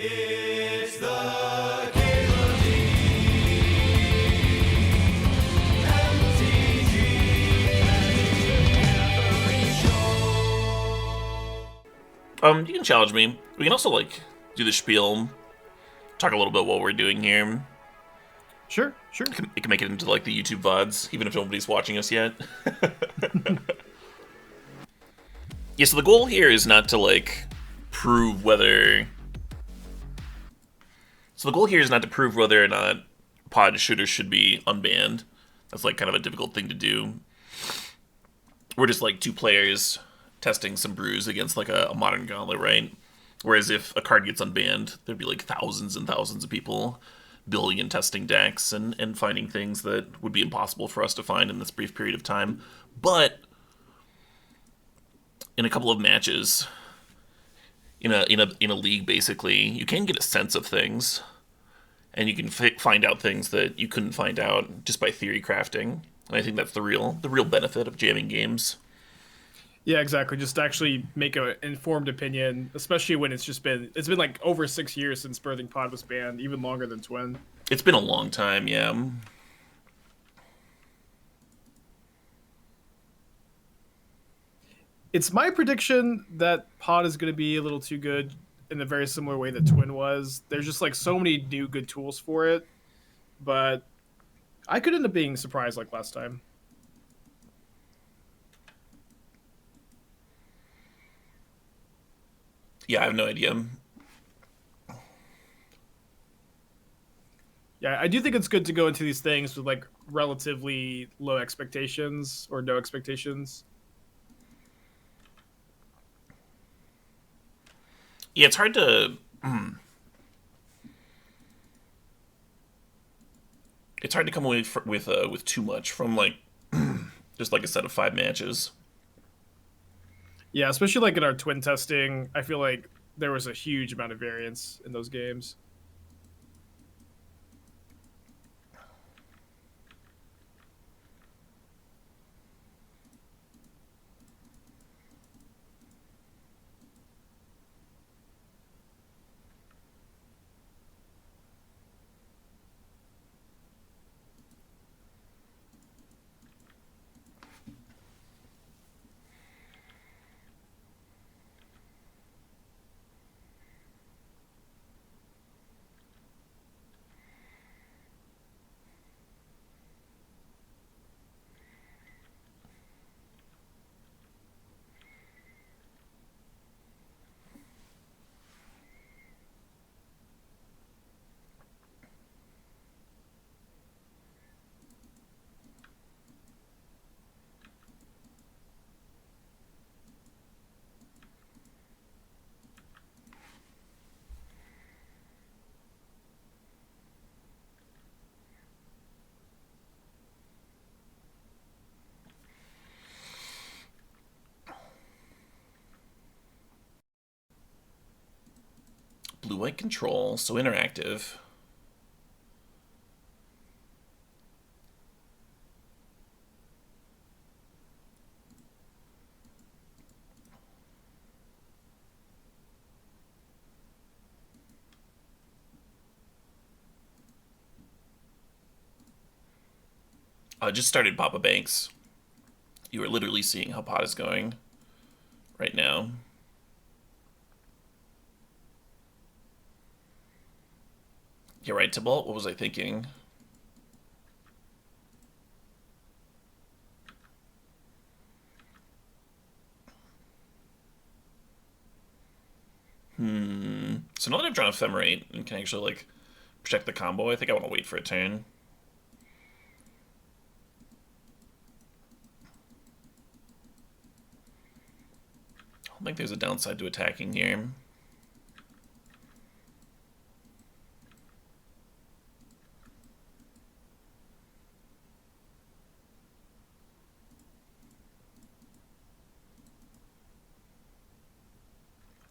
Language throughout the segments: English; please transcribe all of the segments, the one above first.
It's the You can challenge me. We can also, like, do the spiel, talk a little bit what we're doing here. Sure. It can make it into, like, the YouTube VODs, even if nobody's watching us yet. Yeah, so the goal here is not to, like, prove whether... So the goal here is not to prove whether or not pod shooters should be unbanned. That's, like, kind of a difficult thing to do. We're just, like, two players testing some brews against, like, a modern Gauntlet, right? Whereas if a card gets unbanned, there'd be, like, thousands and thousands of people building and testing decks and finding things that would be impossible for us to find in this brief period of time. But in a couple of matches, in a league, basically, you can get a sense of things, and you can find out things that you couldn't find out just by theory crafting. And I think that's the real benefit of jamming games. Yeah, exactly. Just actually make an informed opinion, especially when it's been like over 6 years since Birthing Pod was banned, even longer than Twin. It's been a long time, yeah. It's my prediction that Pod is going to be a little too good in a very similar way that Twin was. There's just like so many new good tools for it, but I could end up being surprised like last time. Yeah, I have no idea. Yeah, I do think it's good to go into these things with like relatively low expectations or no expectations. Yeah, it's hard to... It's hard to come away with too much from, like, just like a set of 5 matches. Yeah, especially like in our Twin testing, I feel like there was a huge amount of variance in those games. Blue-white control, so interactive. Just started Papa Banks. You are literally seeing how pot is going right now. You're right, Tybalt. What was I thinking? So now that I've drawn Ephemerate and can actually, like, protect the combo, I think I want to wait for a turn. I don't think there's a downside to attacking here.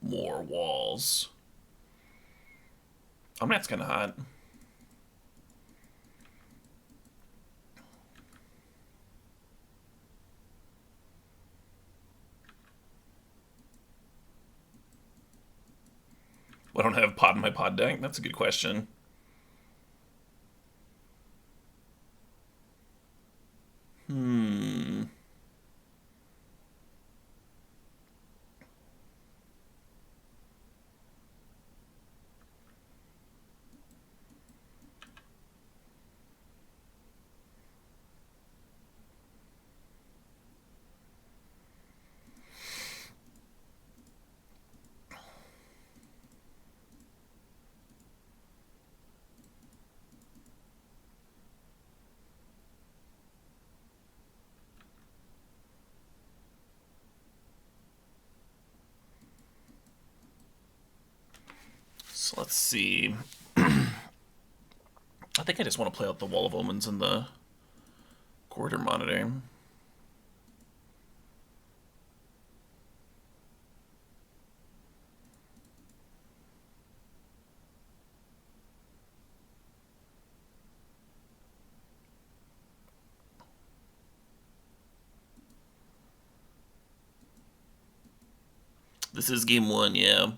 More walls. That's kind of hot. I don't have pot in my pod deck? That's a good question. So let's see. I think I just want to play out the Wall of Omens in the quarter monitor. This is game one, yeah.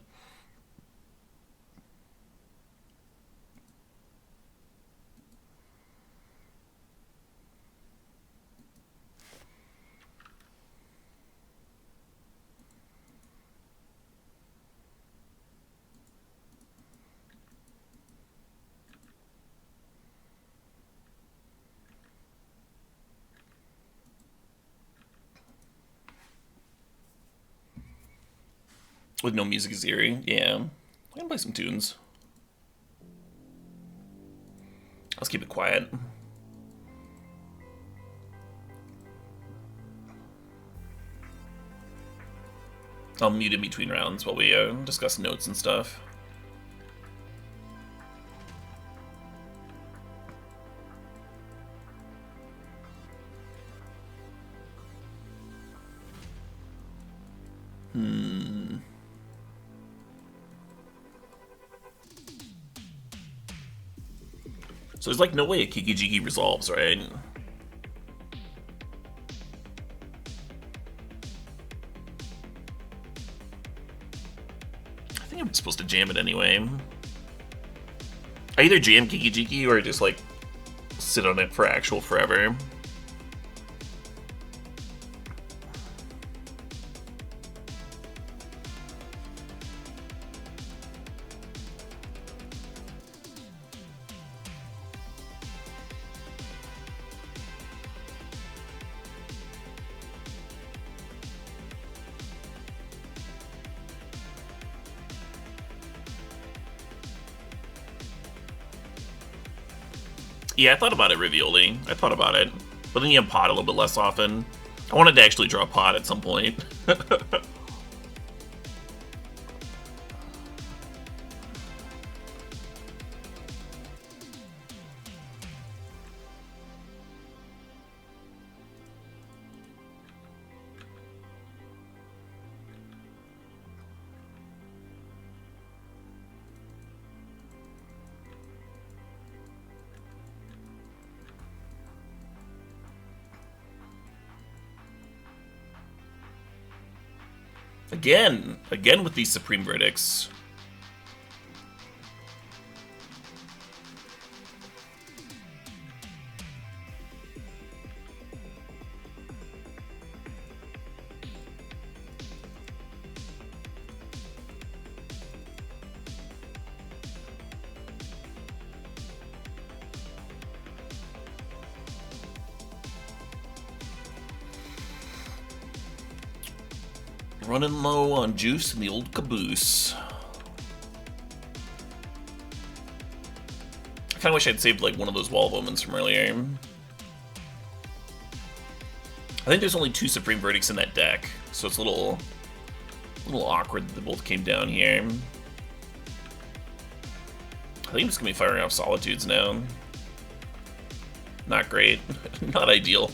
With no music is eerie, yeah. I'm gonna play some tunes. Let's keep it quiet. I'll mute in between rounds while we discuss notes and stuff. So there's like no way a Kiki-Jiki resolves, right? I think I'm supposed to jam it anyway. I either jam Kiki-Jiki or just like sit on it for actual forever. Yeah, I thought about it, Rivioli. I thought about it. But then you have pot a little bit less often. I wanted to actually draw pot at some point. Again with these Supreme Verdicts. Running low on juice in the old caboose. I kind of wish I'd saved like one of those Wall of Omens from earlier. I think there's only 2 Supreme Verdicts in that deck, so it's a little awkward that they both came down here. I think I'm just gonna be firing off Solitudes now. Not great. Not ideal.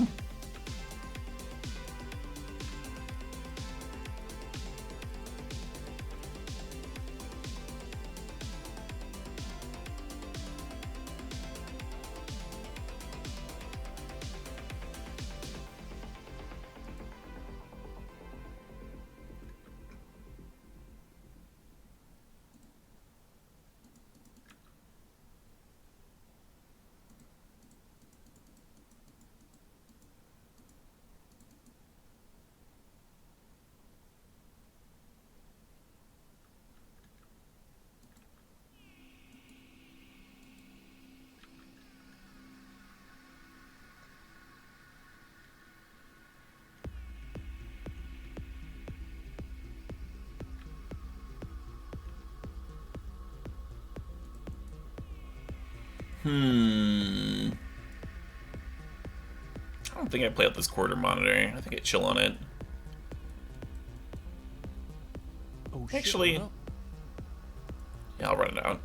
I don't think I play out this quarter monitor. I think I chill on it. Oh, shit, Actually, what up? yeah, I'll run it out.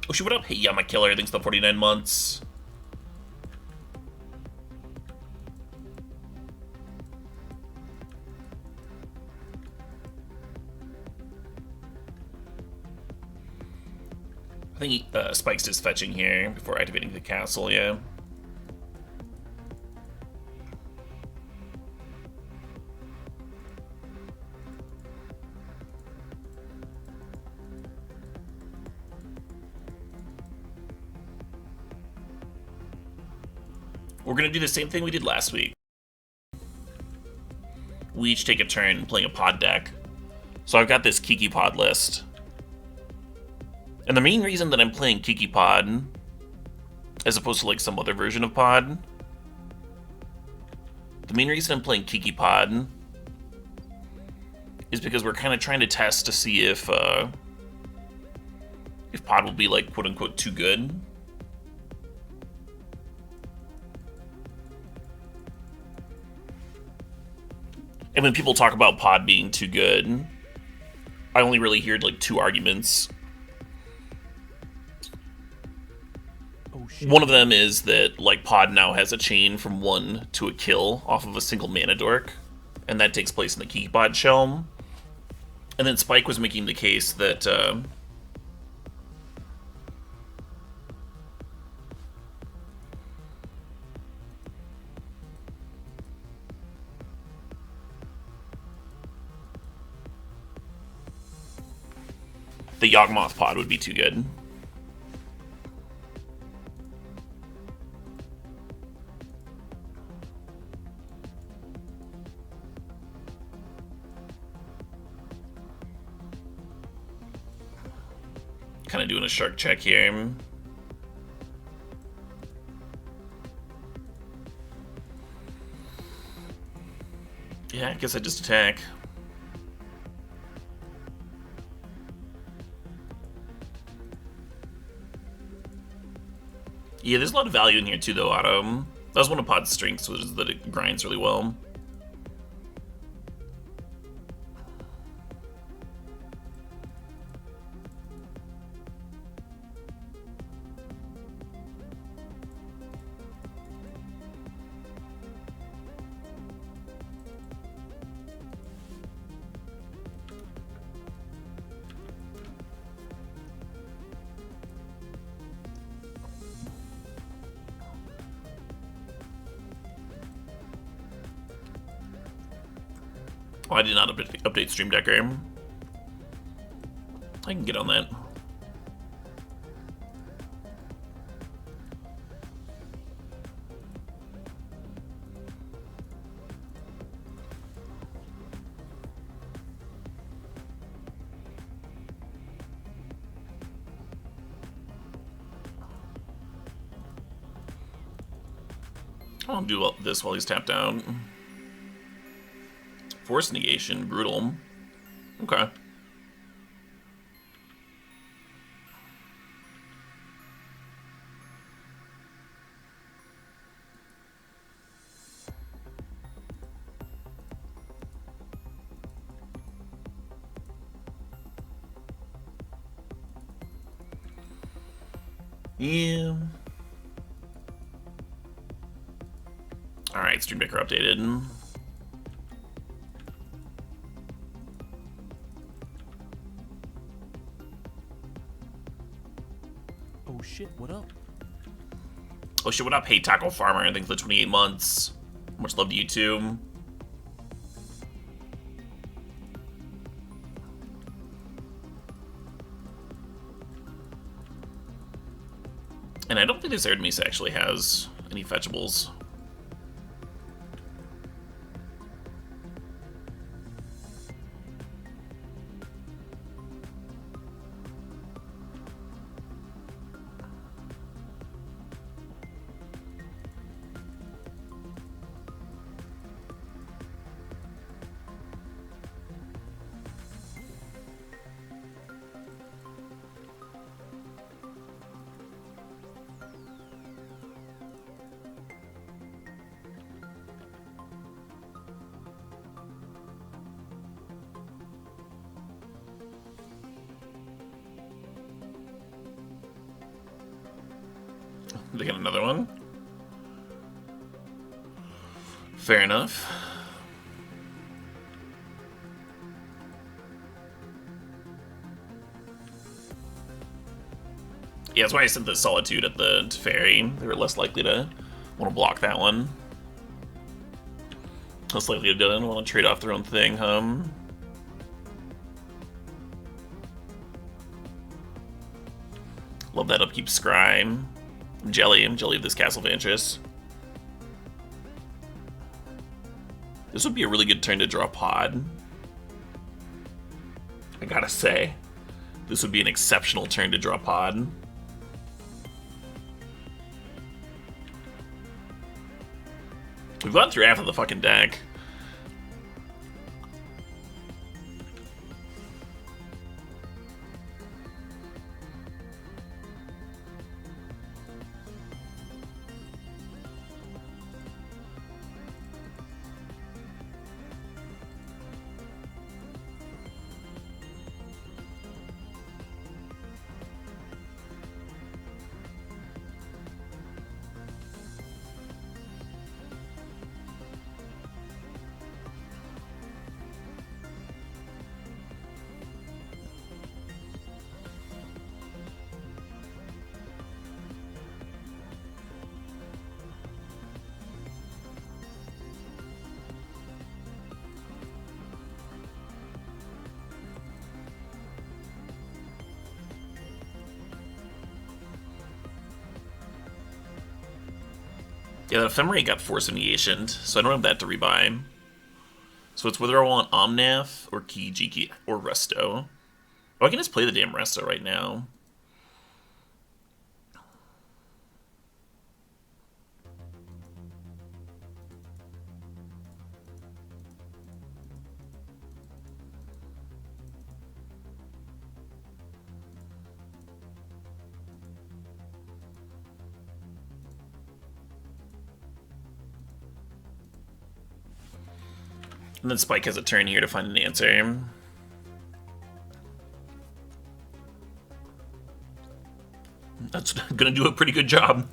Oh shit, what up? Hey, yeah, my killer. Thanks for the 49 months. I think Spike's just fetching here before activating the castle, yeah. We're gonna do the same thing we did last week. We each take a turn playing a pod deck. So I've got this Kiki pod list. And the main reason that I'm playing Kiki pod, as opposed to like some other version of pod, the main reason I'm playing Kiki pod is because we're kind of trying to test to see if pod will be like quote unquote too good. And when people talk about pod being too good, I only really hear like two arguments. Oh, shit. One of them is that like pod now has a chain from 1 to a kill off of a single mana dork, and that takes place in the Kiki pod shell. And then Spike was making the case that the Yawgmoth pod would be too good. Kind of doing a shark check here. Yeah, I guess I just attack. Yeah, there's a lot of value in here too, though, Otto. That was one of Pod's strengths, was that it grinds really well. Oh, I did not update Stream Decker. I can get on that. I'll do this while he's tapped out. Force negation, brutal. Okay. Yeah. Alright, Stream Decker updated. Oh shit, what up? Oh shit, what up? Hey, Taco Farmer, thanks for the 28 months. Much love to you too. And I don't think this Arid Mesa actually has any fetchables. They get another one. Fair enough. Yeah, that's why I sent the Solitude at the Teferi. They were less likely to want to block that one. Less likely to want to trade off their own thing, Love that upkeep Scry. I'm jelly of this Castle Vantress. This would be a really good turn to draw Pod. I gotta say. This would be an exceptional turn to draw Pod. We've gone through half of the fucking deck. Yeah, the Ephemerate got Force of Negation, so I don't have that to rebuy. So it's whether I want Omnath or Kijiki or Resto. Oh, I can just play the damn Resto right now. And then Spike has a turn here to find an answer. That's gonna do a pretty good job.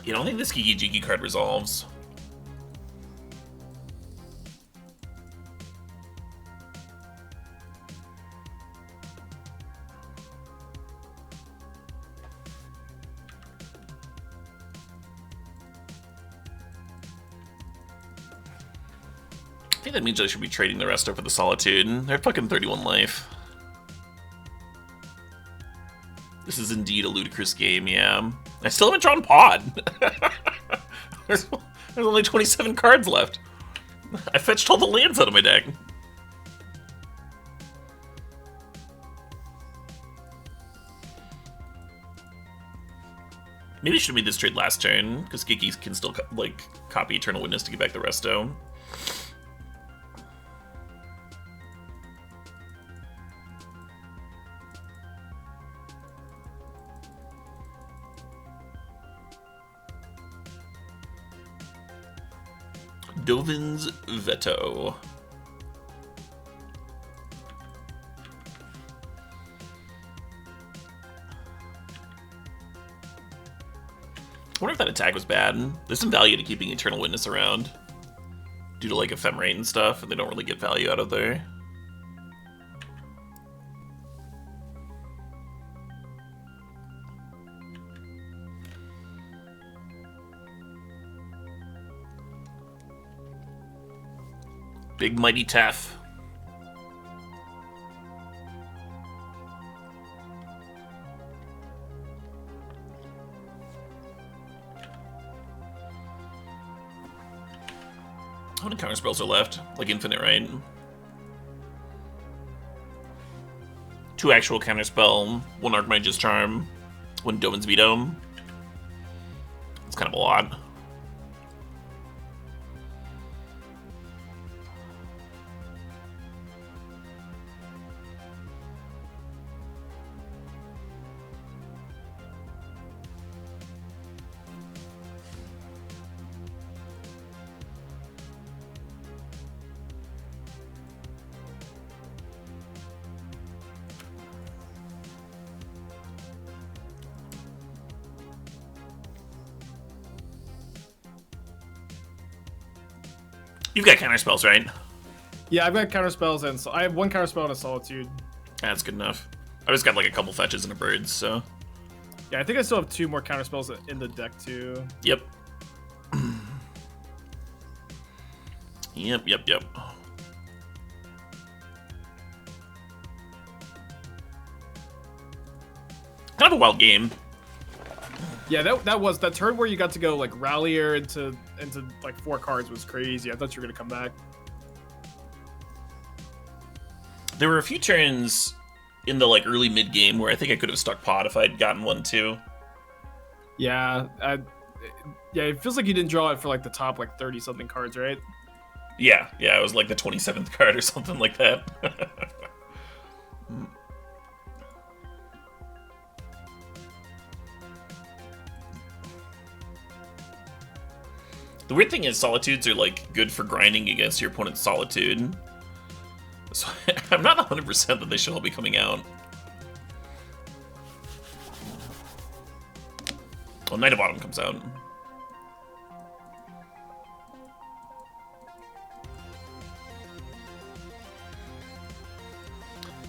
I don't think this Kiki-Jiki card resolves. I think that means I should be trading the rest over the Solitude. They're fucking 31 life. This is indeed a ludicrous game, yeah. I still haven't drawn Pod. There's only 27 cards left. I fetched all the lands out of my deck. Maybe I should have made this trade last turn, because Giki can still like copy Eternal Witness to get back the Resto. Dovin's Veto. I wonder if that attack was bad. There's some value to keeping Eternal Witness around. Due to like Ephemerate and stuff, and they don't really get value out of there. Big Mighty Tef. How many counter spells are left? Like infinite, right? 2 actual counter spell, 1 Archmage's Charm, 1 Dovin's Veto. It's kind of a lot. You've got counter spells, right? Yeah, I've got counter spells, and so I have 1 counter spell and a Solitude. That's good enough. I just got like a couple fetches and a bird, so. Yeah, I think I still have 2 more counter spells in the deck too. Yep. Yep. Kind of a wild game. Yeah, that turn where you got to go like Rallier into like 4 cards was crazy. I thought you were gonna come back. There were a few turns in the like early mid game where I think I could have stuck pot if I'd gotten one too. Yeah, it feels like you didn't draw it for like the top like 30 something cards, right? Yeah, it was like the 27th card or something like that. The weird thing is Solitudes are like good for grinding against your opponent's Solitude. So I'm not 100% that they should all be coming out. Oh, Knight of Autumn comes out.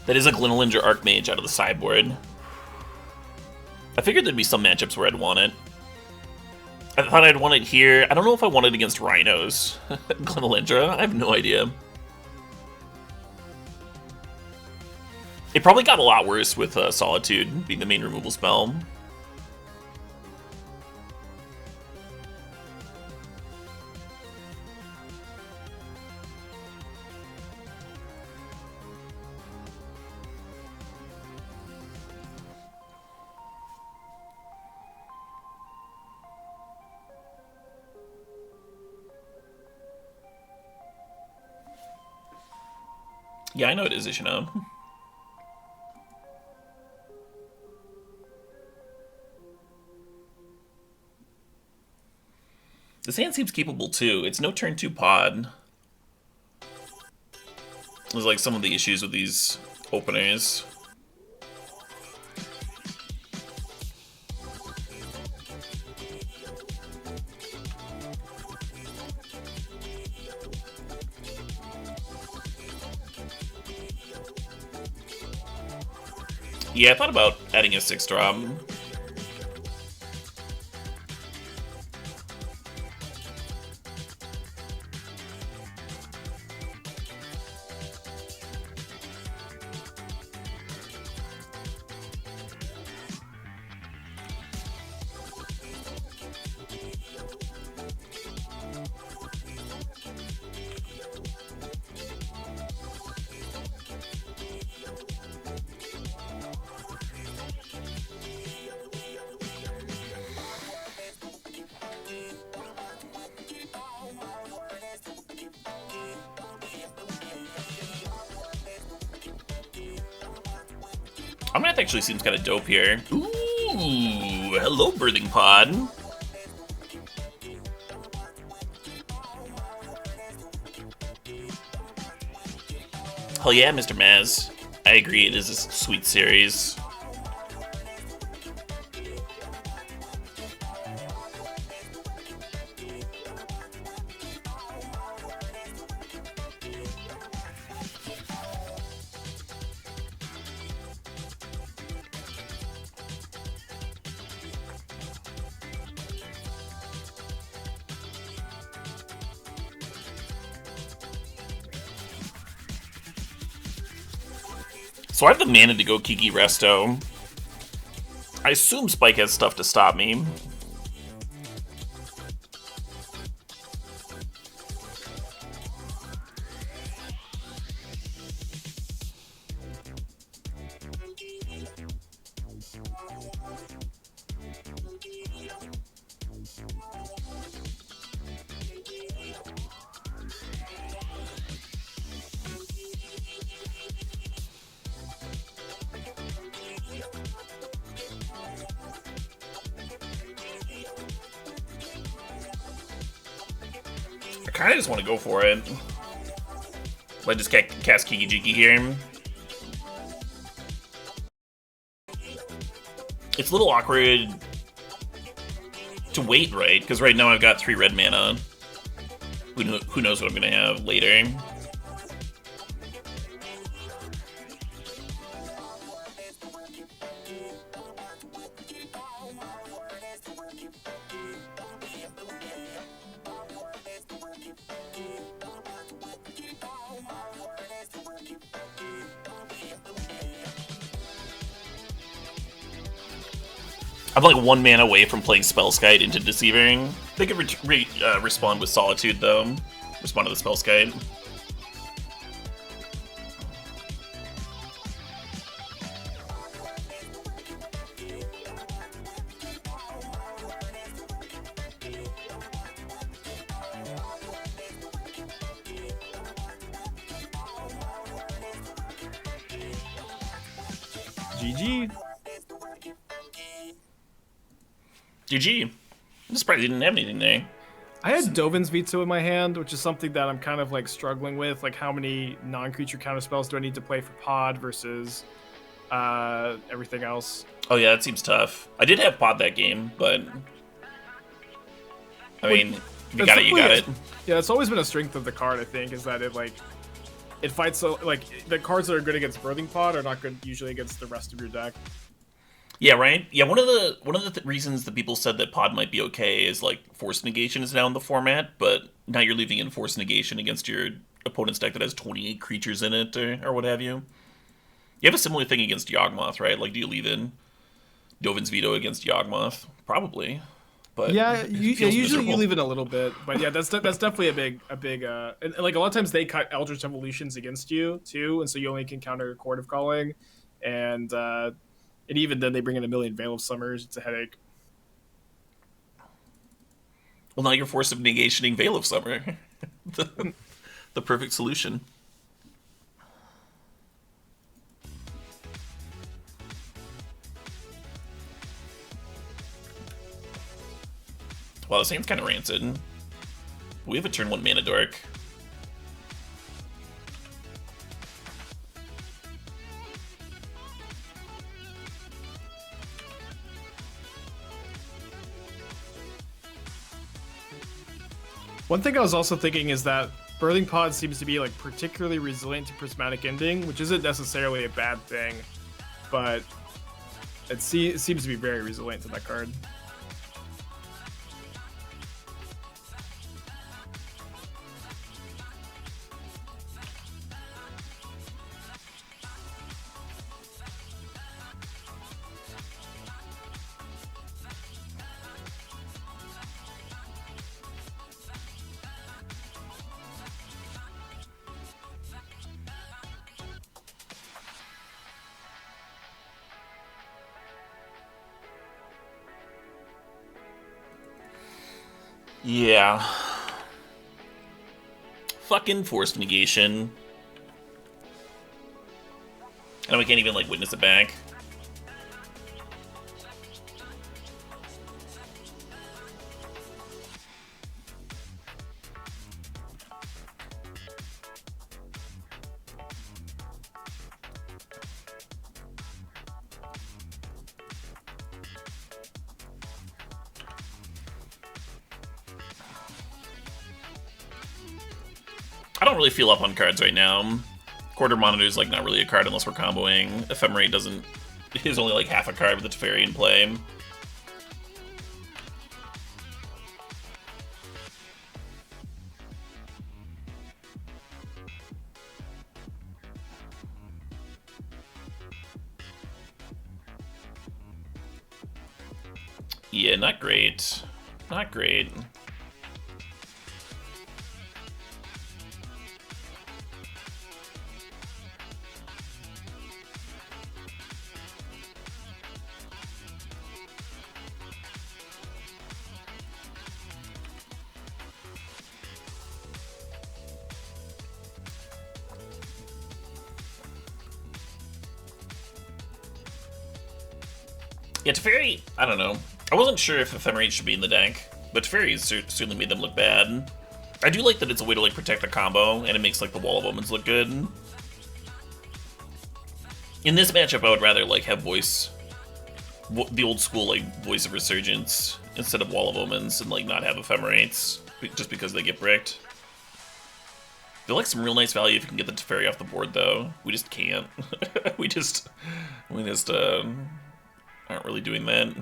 That is a Glenolinger Archmage out of the sideboard. I figured there'd be some matchups where I'd want it. I thought I'd want it here. I don't know if I want it against Rhinos. Glenolindra, I have no idea. It probably got a lot worse with Solitude being the main removal spell. Yeah, I know it is, Ishino. This hand seems capable too. It's no turn 2 pod. There's like some of the issues with these openers. Yeah, I thought about adding a 6-drop. Unbanned actually seems kind of dope here. Ooh, hello, Birthing Pod. Hell yeah, Mr. Maz. I agree, it is a sweet series. So I have the mana to go Kiki Resto. I assume Spike has stuff to stop me. kind of just want to go for it. I just cast Kiki Jiki here. It's a little awkward to wait, right? Because right now I've got 3 red mana. Who knows what I'm going to have later. I'm like 1 mana away from playing Spellskite into Deceiving. They could respond with Solitude, though. Respond to the Spellskite. GG. GG. I'm surprised you didn't have anything there. I had Dovin's Veto in my hand, which is something that I'm kind of like struggling with. Like, how many non-creature counter spells do I need to play for Pod versus everything else? Oh yeah, that seems tough. I did have Pod that game, but I mean, if you got it, you got it. Yeah, it's always been a strength of the card. I think is that it fights so like the cards that are good against Birthing Pod are not good usually against the rest of your deck. Yeah, right. Yeah, one of the reasons that people said that Pod might be okay is like Force Negation is now in the format, but now you're leaving in Force Negation against your opponent's deck that has 28 creatures in it or what have you. You have a similar thing against Yawgmoth, right? Like, do you leave in Dovin's Veto against Yawgmoth? Probably. But yeah, usually miserable. you leave it a little bit, but yeah, that's definitely a big and like a lot of times they cut Eldritch Evolutions against you too, and so you only can counter Chord of Calling, and even then they bring in a million Veil of Summers. It's a headache. Well, now you're Force of Negationing Veil of Summer. the perfect solution. Wow, this hand's kind of rancid. We have a turn 1 Mana Dork. One thing I was also thinking is that Birthing Pod seems to be like particularly resilient to Prismatic Ending, which isn't necessarily a bad thing, but it seems to be very resilient to that card. Yeah. Fucking Forced Negation. And we can't even, like, witness it back. I don't really feel up on cards right now. Quarter Monitor is like not really a card unless we're comboing. Ephemerate is only like half a card with the Teferi in play. Yeah, not great. Not great. Yeah, Teferi, I don't know. I wasn't sure if Ephemerate should be in the deck, but Teferi certainly made them look bad. I do like that it's a way to like protect the combo, and it makes like the Wall of Omens look good. In this matchup, I would rather like have the old school like Voice of Resurgence instead of Wall of Omens, and like not have Ephemerates just because they get bricked. They're like some real nice value if you can get the Teferi off the board, though. We just can't. we just aren't really doing that.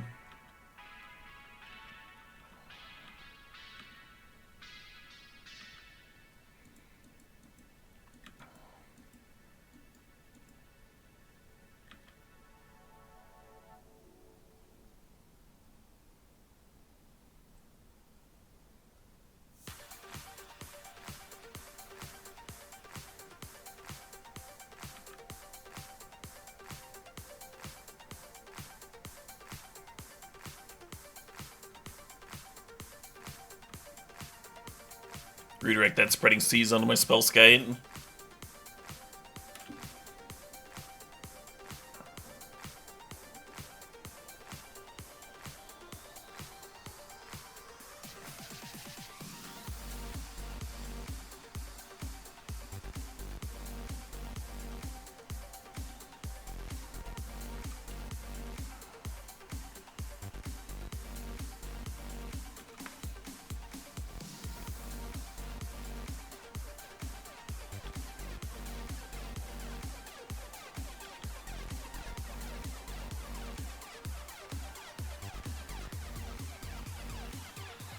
Redirect that Spreading Seas onto my Spellskite.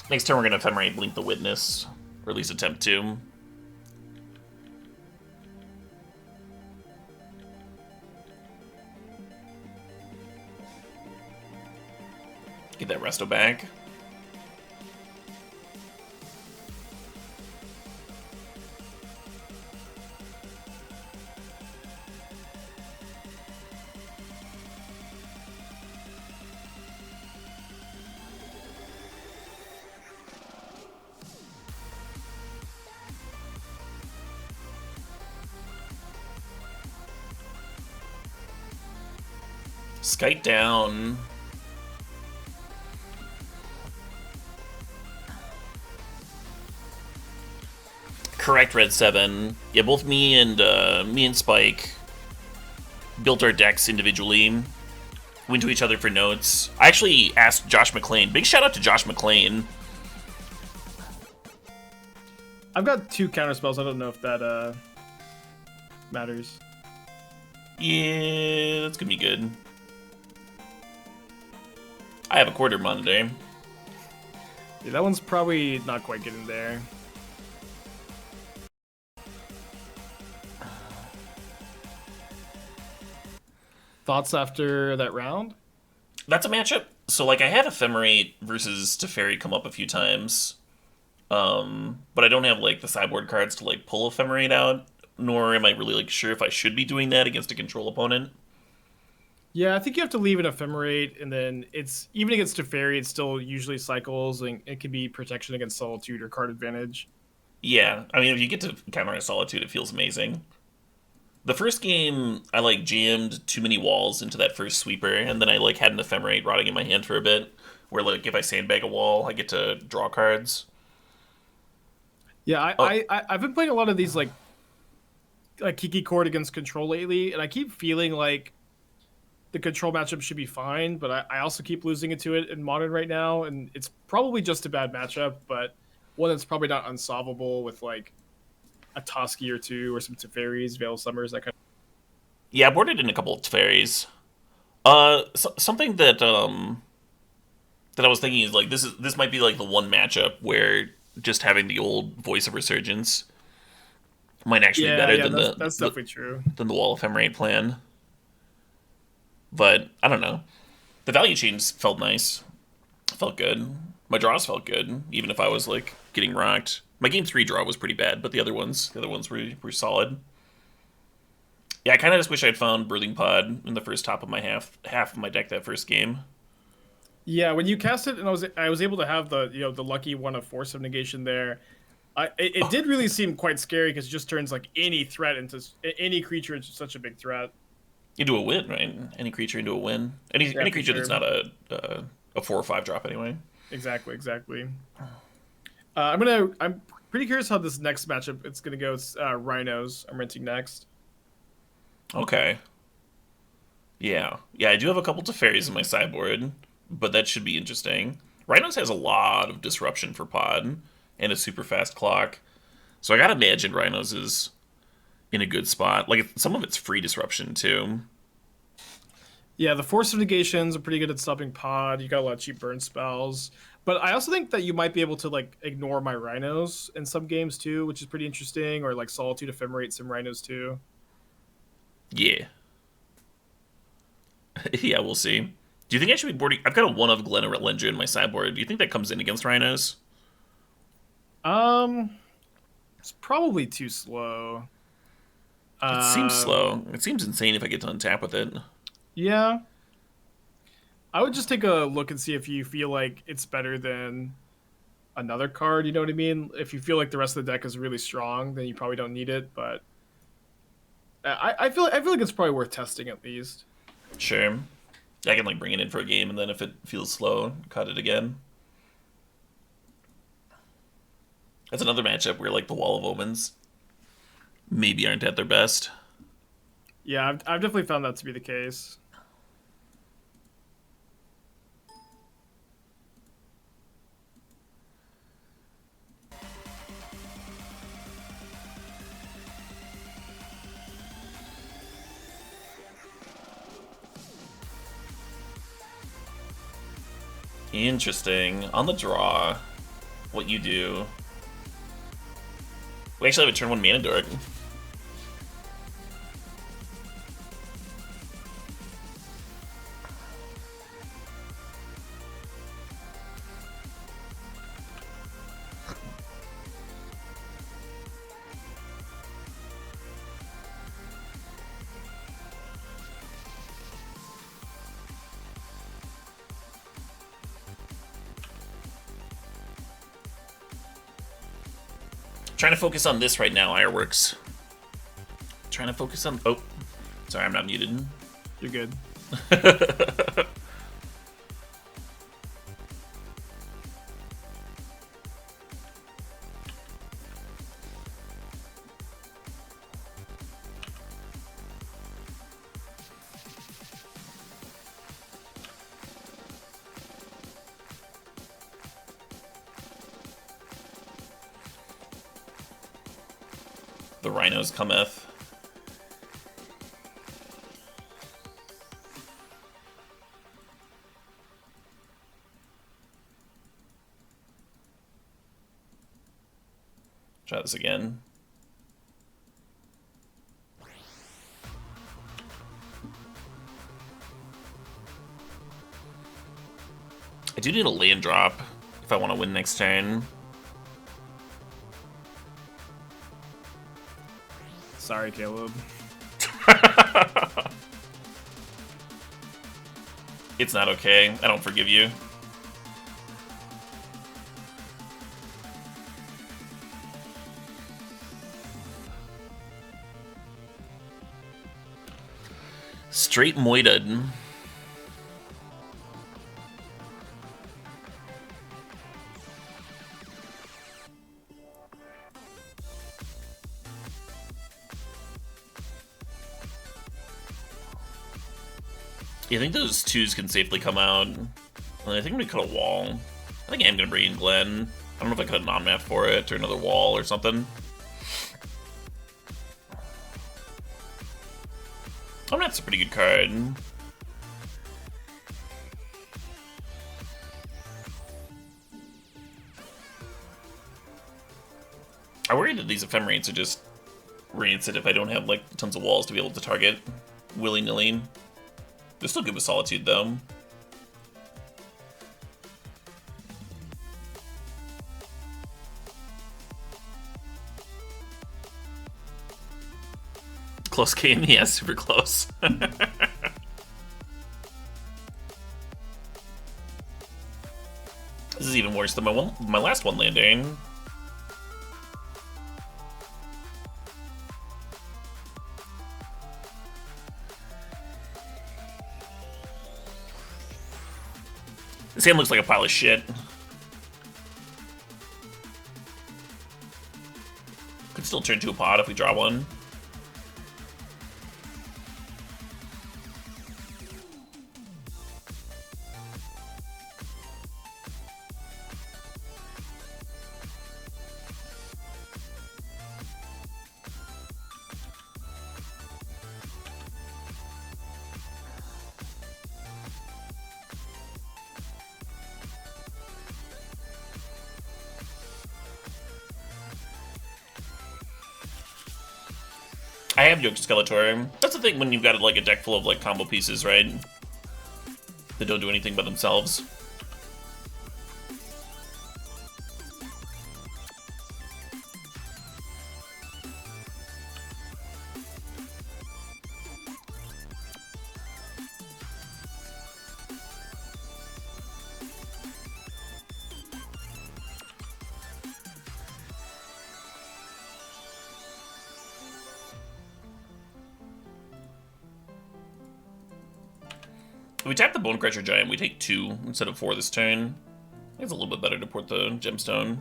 Next turn we're gonna Ephemerate Blink the Witness, or at least attempt to. Get that Resto back. Skite down. Correct, Red 7. Yeah, both me and Spike built our decks individually. Went to each other for notes. I actually asked Josh McClain. Big shout out to Josh McClain. I've got 2 counterspells. I don't know if that matters. Yeah, that's gonna be good. I have a Quarter Monitor. Yeah, that one's probably not quite getting there. Thoughts after that round? That's a matchup. So, like, I had Ephemerate versus Teferi come up a few times. But I don't have, like, the sideboard cards to, like, pull Ephemerate out. Nor am I really, like, sure if I should be doing that against a control opponent. Yeah, I think you have to leave an Ephemerate, and then it's even against Teferi, it still usually cycles, and it can be protection against Solitude or card advantage. Yeah, I mean, if you get to counter a Solitude, it feels amazing. The first game, I, like, jammed too many walls into that first sweeper, and then I, like, had an Ephemerate rotting in my hand for a bit, where, like, if I sandbag a wall, I get to draw cards. Yeah, I've been playing a lot of these, like Kiki Court against control lately, and I keep feeling like the control matchup should be fine, but I also keep losing it to it in Modern right now, and it's probably just a bad matchup, but one that's probably not unsolvable with, like, a Toski or 2 or some Teferis, Veil of Summers, that kind of... Yeah, I boarded in a couple of Teferis. Something that that I was thinking is, like, this might be, like, the one matchup where just having the old Voice of Resurgence might actually be better than that's definitely true. Than the Wall of Ephemerate plan. But I don't know. The value change felt nice. Felt good. My draws felt good, even if I was, like, getting rocked. My game 3 draw was pretty bad, but the other ones were solid. Yeah, I kind of just wish I'd found Birthing Pod in the first top of my half of my deck that first game. Yeah, when you cast it, and I was able to have the the lucky one of Force of Negation there. It did really seem quite scary because it just turns, like, any threat into any creature into such a big threat. Into a win, right? Any creature into a win. Any creature that's not a 4 or 5 drop anyway. Exactly. I'm pretty pretty curious how this next matchup it's gonna go. It's Rhinos. I'm renting next. Okay. Yeah. Yeah, I do have a couple Teferis in my sideboard, but that should be interesting. Rhinos has a lot of disruption for pod and a super fast clock. So I gotta imagine Rhinos is in a good spot. Like, some of it's free disruption, too. Yeah, the Force of Negations are pretty good at stopping pod. You got a lot of cheap burn spells. But I also think that you might be able to, like, ignore my Rhinos in some games, too, which is pretty interesting. Or, like, Solitude Ephemerate some Rhinos, too. Yeah. Yeah, we'll see. Do you think I should be boarding... I've got a 1 of Glen or Lendra in my sideboard. Do you think that comes in against Rhinos? It's probably too slow. It seems slow. It seems insane if I get to untap with it. Yeah. I would just take a look and see if you feel like it's better than another card, you know what I mean? If you feel like the rest of the deck is really strong, then you probably don't need it, but I feel like it's probably worth testing at least. Sure. I can, like, bring it in for a game, and then if it feels slow, cut it again. That's another matchup where, like, the Wall of Omens maybe aren't at their best. Yeah, I've definitely found that to be the case. Interesting. On the draw, what you do. We actually have a turn 1 mana dork. Trying to focus on this right now, Ironworks. Trying to focus on... Oh, sorry, I'm not muted. You're good. The Rhinos cometh. Try this again. I do need a land drop if I want to win next turn. Sorry, Caleb. It's not okay. I don't forgive you. Straight moited. Yeah, I think those 2s can safely come out. And I think I'm gonna cut a wall. I think I am gonna bring in Glen. I don't know if I cut a non-map for it or another wall or something. Oh, that's a pretty good card. I worry that these ephemerates are just rancid if I don't have, like, tons of walls to be able to target willy-nilly. They're still good with Solitude, though. Close game? Yeah, super close. This is even worse than my last one landing. This hand looks like a pile of shit. could still turn to a pod if we draw one. I have Yoked Skeletor. That's the thing when you've got like a deck full of like combo pieces, right? That don't do anything by themselves. If we tap the Bone Crusher Giant, we take 2 instead of 4 this turn. I think it's a little bit better to port the Gemstone.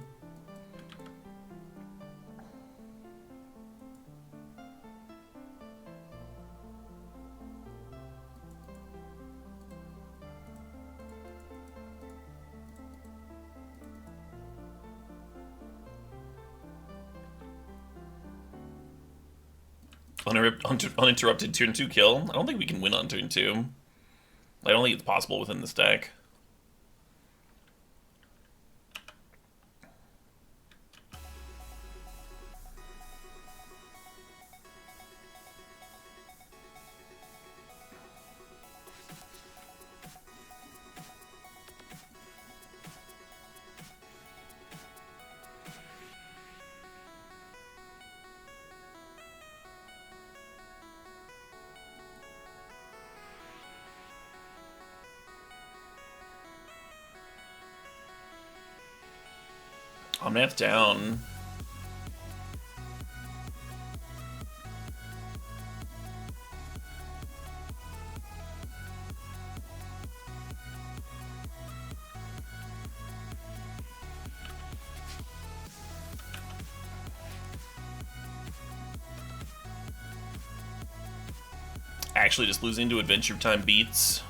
Uninterrupted turn 2 kill. I don't think we can win on turn 2. I don't think it's possible within this deck. Omnath down. Actually just losing to Adventure Time beats.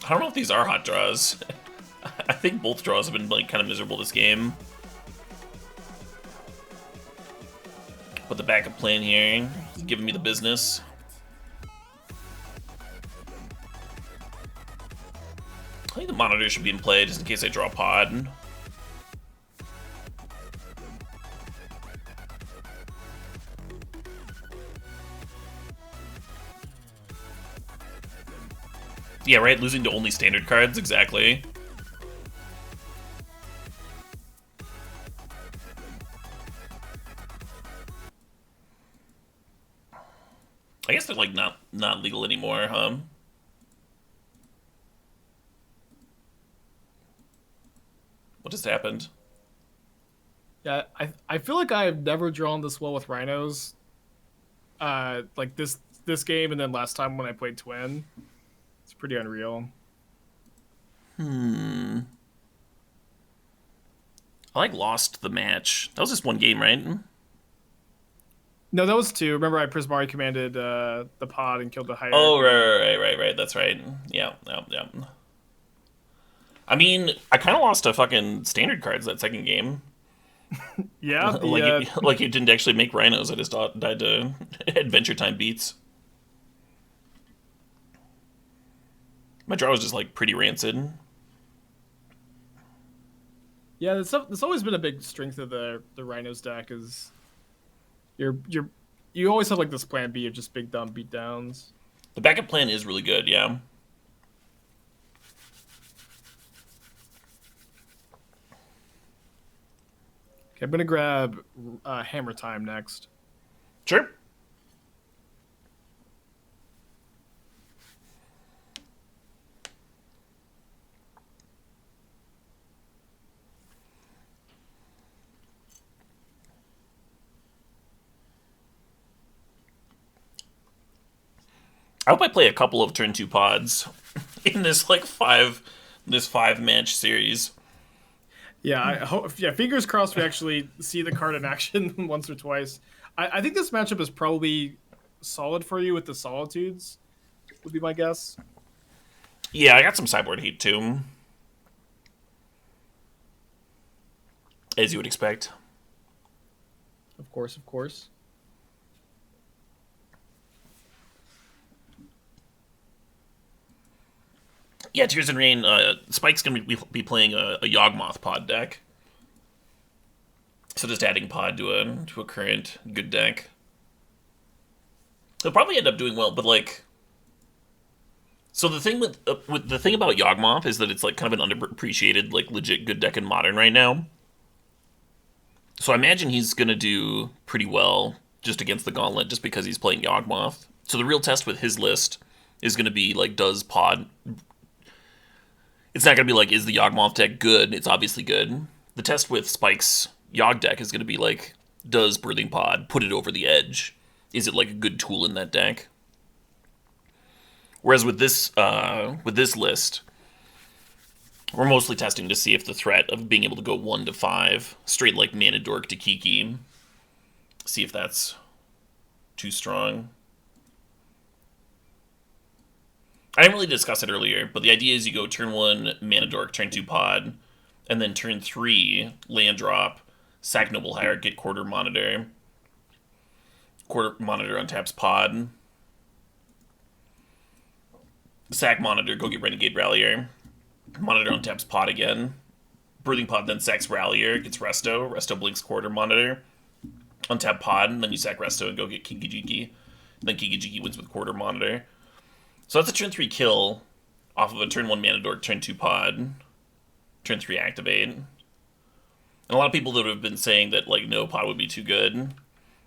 I don't know if these are hot draws. I think both draws have been like kind of miserable this game. But the backup plan here is giving me the business. I think the monitor should be in play just in case I draw a pod. Yeah, right, losing to only standard cards, exactly. I guess they're like not legal anymore, huh? What just happened? Yeah, I feel like I have never drawn this well with Rhinos. Like this game and then last time when I played Twin. It's pretty unreal. I like lost the match. That was just one game, right? No, that was 2. Remember I Prismari commanded the pod and killed the hierarchy. Oh, right. That's right. Yeah. I mean, I kind of lost to fucking standard cards that second game. Yeah, like it didn't actually make Rhinos. I just died to Adventure Time beats. My draw was just like pretty rancid. Yeah, that's always been a big strength of the Rhinos deck is you always have like this plan B of just big dumb beatdowns. The backup plan is really good, yeah. Okay, I'm gonna grab Hammer Time next. Sure. I hope I play a couple of turn 2 pods in this like 5-match series. Yeah, I hope. Yeah, fingers crossed we actually see the card in action once or twice. I think this matchup is probably solid for you with the Solitudes, would be my guess. Yeah, I got some sideboard heat too, as you would expect. Of course, of course. Yeah, Tears in Rain. Spike's gonna be playing a Yawgmoth pod deck, so just adding pod to a current good deck. He'll probably end up doing well, but like, so the thing with the thing about Yawgmoth is that it's like kind of an underappreciated, like legit good deck in Modern right now. So I imagine he's gonna do pretty well just against the Gauntlet, just because he's playing Yawgmoth. So the real test with his list is gonna be like, does pod? It's not gonna be like, is the Yawgmoth deck good? It's obviously good. The test with Spike's Yawg deck is gonna be like, does Birthing Pod put it over the edge? Is it like a good tool in that deck? Whereas with this list, we're mostly testing to see if the threat of being able to go 1 to 5 straight like Mana Dork to Kiki, see if that's too strong. I didn't really discuss it earlier, but the idea is you go turn 1 Mana Dork, turn 2 Pod, and then turn 3 land drop, sack Noble Hierarch, get Quarter Monitor untaps Pod, sack Monitor, go get Renegade Rallier, Monitor untaps Pod again, Birthing Pod then sacks Rallier, gets Resto blinks Quarter Monitor, untap Pod, and then you sack Resto and go get Kiki Jiki, then Kiki Jiki wins with Quarter Monitor. So that's a turn 3 kill off of a turn 1 Mana Dork, turn 2 Pod, turn 3 Activate. And a lot of people that have been saying that, like, no, Pod would be too good,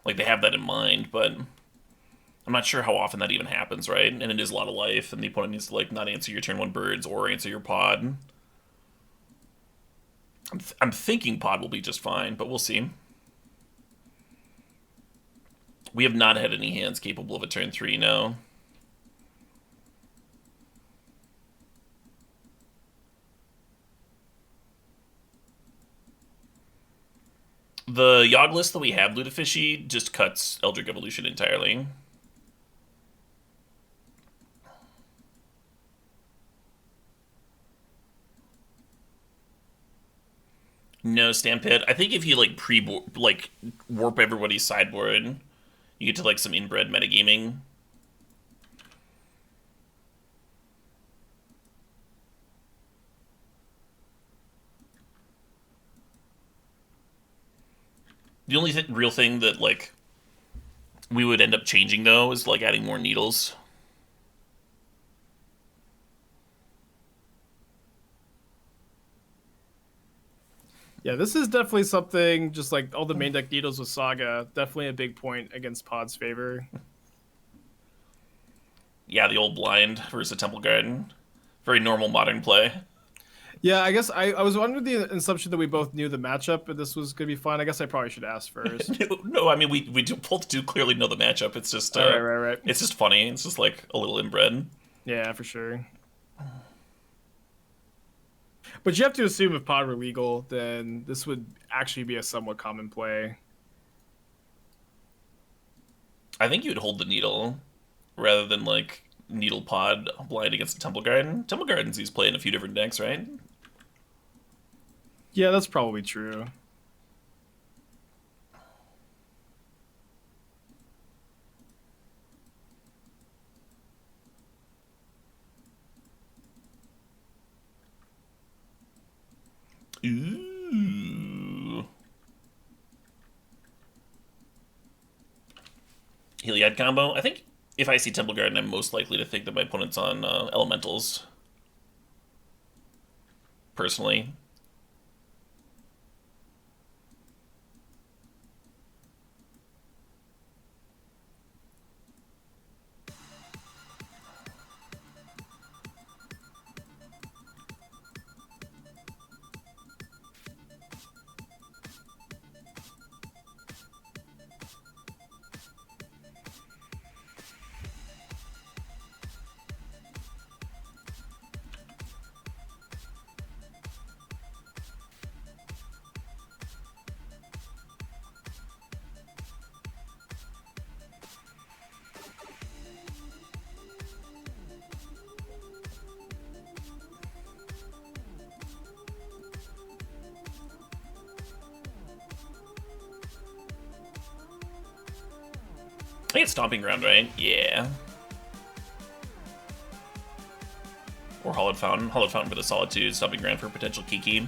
like, they have that in mind, but I'm not sure how often that even happens, right? And it is a lot of life, and the opponent needs to, like, not answer your turn 1 birds or answer your Pod. I'm thinking Pod will be just fine, but we'll see. We have not had any hands capable of a turn 3, no. The Yawg list that we have, Ludifishy, just cuts Eldritch Evolution entirely. No Stampede. I think if you like warp everybody's sideboard, you get to like some inbred metagaming. The only real thing that, like, we would end up changing, though, is, like, adding more needles. Yeah, this is definitely something, just like all the main deck needles with Saga, definitely a big point against Pod's favor. Yeah, the old blind versus Temple Garden. Very normal Modern play. Yeah, I guess I was under the assumption that we both knew the matchup, and this was going to be fun. I guess I probably should ask first. No, I mean, we both do clearly know the matchup. It's just, right. It's just funny. It's just, like, a little inbred. Yeah, for sure. But you have to assume if Pod were legal, then this would actually be a somewhat common play. I think you'd hold the needle rather than, like, needle Pod blind against the Temple Garden. Temple Garden's he's playing a few different decks, right? Yeah, that's probably true. Ooh. Heliod combo. I think if I see Temple Garden, I'm most likely to think that my opponent's on Elementals. Personally. I think it's Stomping Ground, right? Yeah. Or Hollowed Fountain. Hollowed Fountain for the Solitude, Stomping Ground for potential Kiki.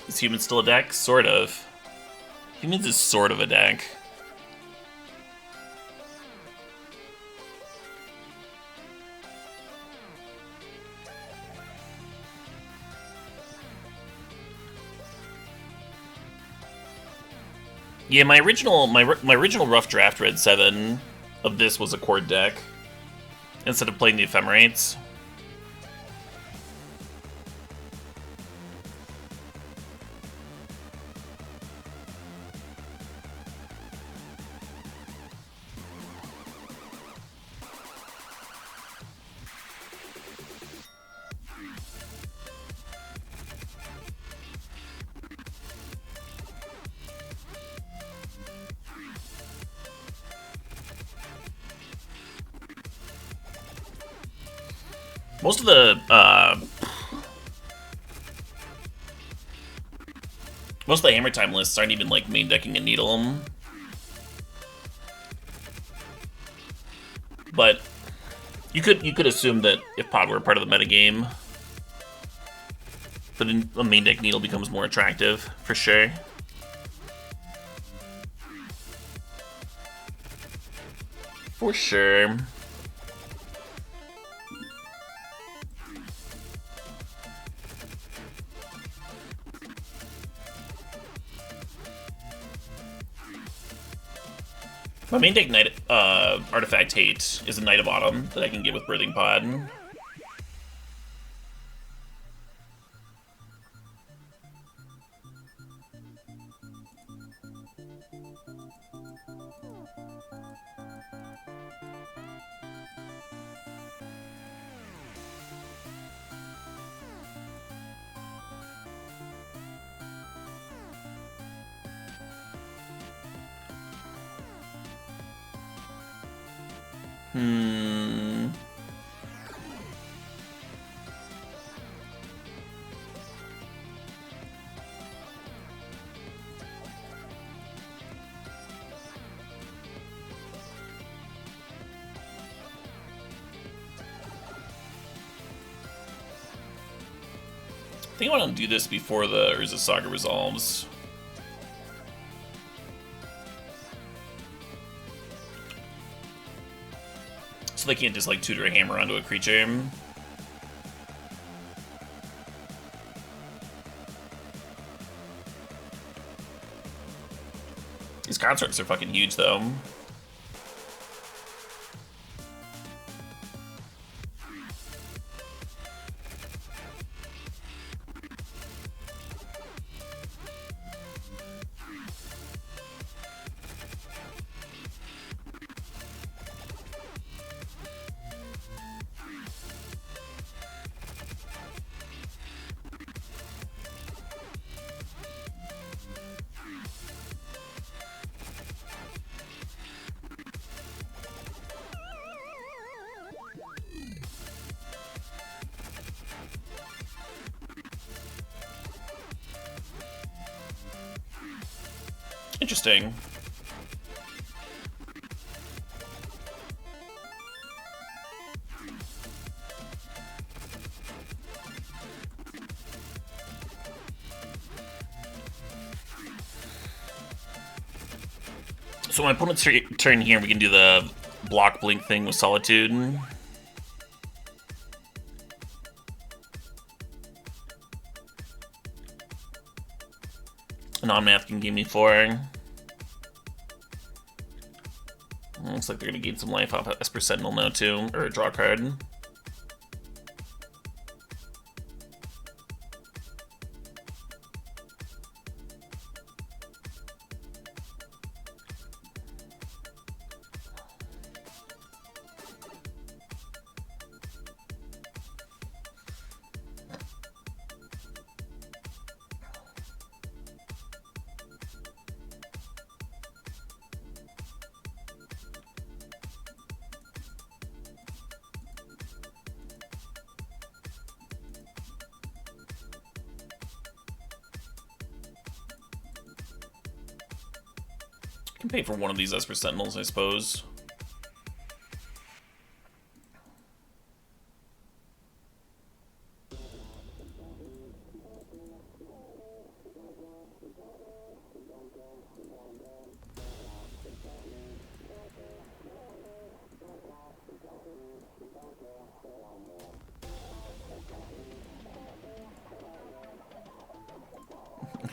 Is Humans still a deck? Sort of. Humans is sort of a deck. Yeah, my original rough draft red 7 of this was a Chord deck instead of playing the Ephemerates. Most of the Hammer Time lists aren't even like main decking a Needle, but you could assume that if Pod were part of the metagame, that a main deck Needle becomes more attractive for sure. For sure. My main deck artifact hate is a Knight of Autumn that I can get with Birthing Pod. I think I want to do this before the Urza Saga resolves. So they can't just like tutor a hammer onto a creature. These constructs are fucking huge though. Interesting. So my opponent's turn here, we can do the block blink thing with Solitude. Non-math can give me 4. Looks like they're gonna gain some life off of Esper Sentinel now too, or a draw card. Can pay for one of these Esper Sentinels, I suppose.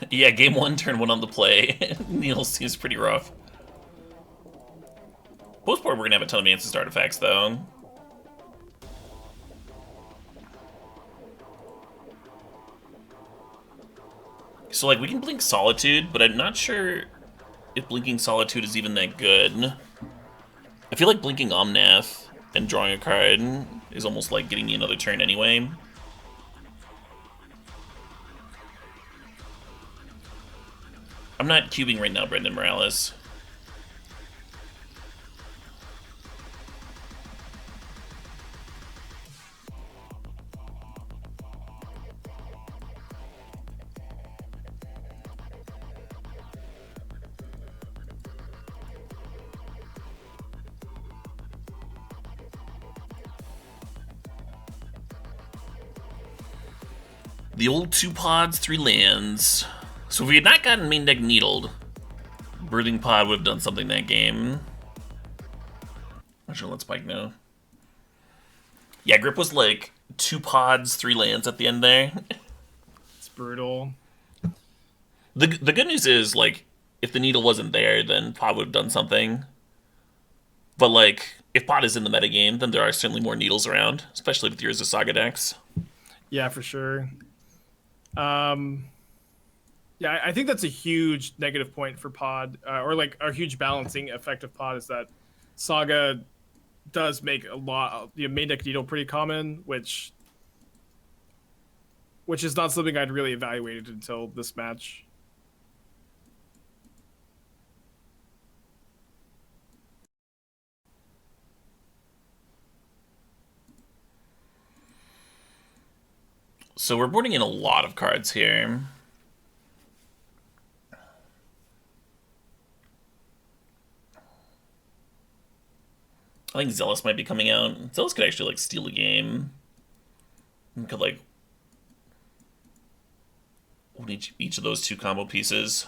Yeah, game 1, turn 1 on the play. Neil seems pretty rough. Postboard, we're gonna have a ton of Ancestor artifacts, though. So, like, we can blink Solitude, but I'm not sure if blinking Solitude is even that good. I feel like blinking Omnath and drawing a card is almost like getting me another turn anyway. I'm not cubing right now, Brendan Morales. The old 2 pods, 3 lands. So if we had not gotten main deck needled, Birthing Pod would have done something that game. I'm sure let's Spike now. Yeah, Grip was like 2 pods, 3 lands at the end there. It's brutal. The good news is, like, if the needle wasn't there, then Pod would have done something. But, like, if Pod is in the metagame, then there are certainly more needles around, especially with yours of Saga decks. Yeah, for sure. Yeah, I think that's a huge negative point for Pod, or like a huge balancing effect of Pod is that Saga does make a lot, main deck needle pretty common, which is not something I'd really evaluated until this match. So we're boarding in a lot of cards here. I think Zealous might be coming out. Zealous could actually, like, steal a game. We could, like, own each of those 2 combo pieces.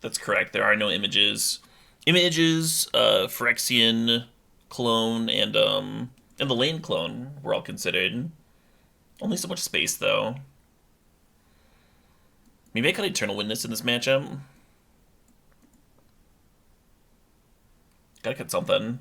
That's correct. There are no images. Images, Phyrexian clone, and the Lane clone were all considered. Only so much space, though. Maybe I got Eternal Witness in this matchup. Gotta cut something.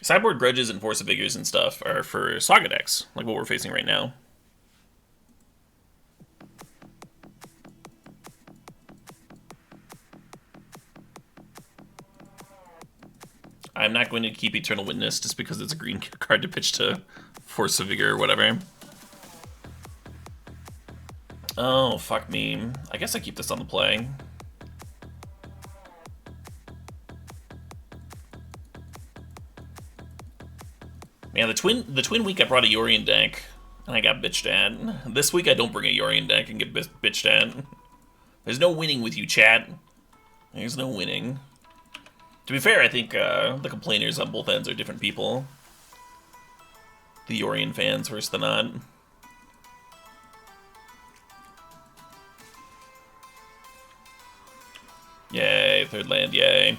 Sideboard Grudges and Force of Vigors and stuff are for Saga decks, like what we're facing right now. I'm not going to keep Eternal Witness just because it's a green card to pitch to Force of Vigor or whatever. Oh, fuck me. I guess I keep this on the play. Man, the twin week I brought a Yorion deck, and I got bitched at. This week I don't bring a Yorion deck and get bitched at. There's no winning with you, chat. There's no winning. To be fair, I think the complainers on both ends are different people. The Yorion fans versus the not. Yay, 3rd land, yay.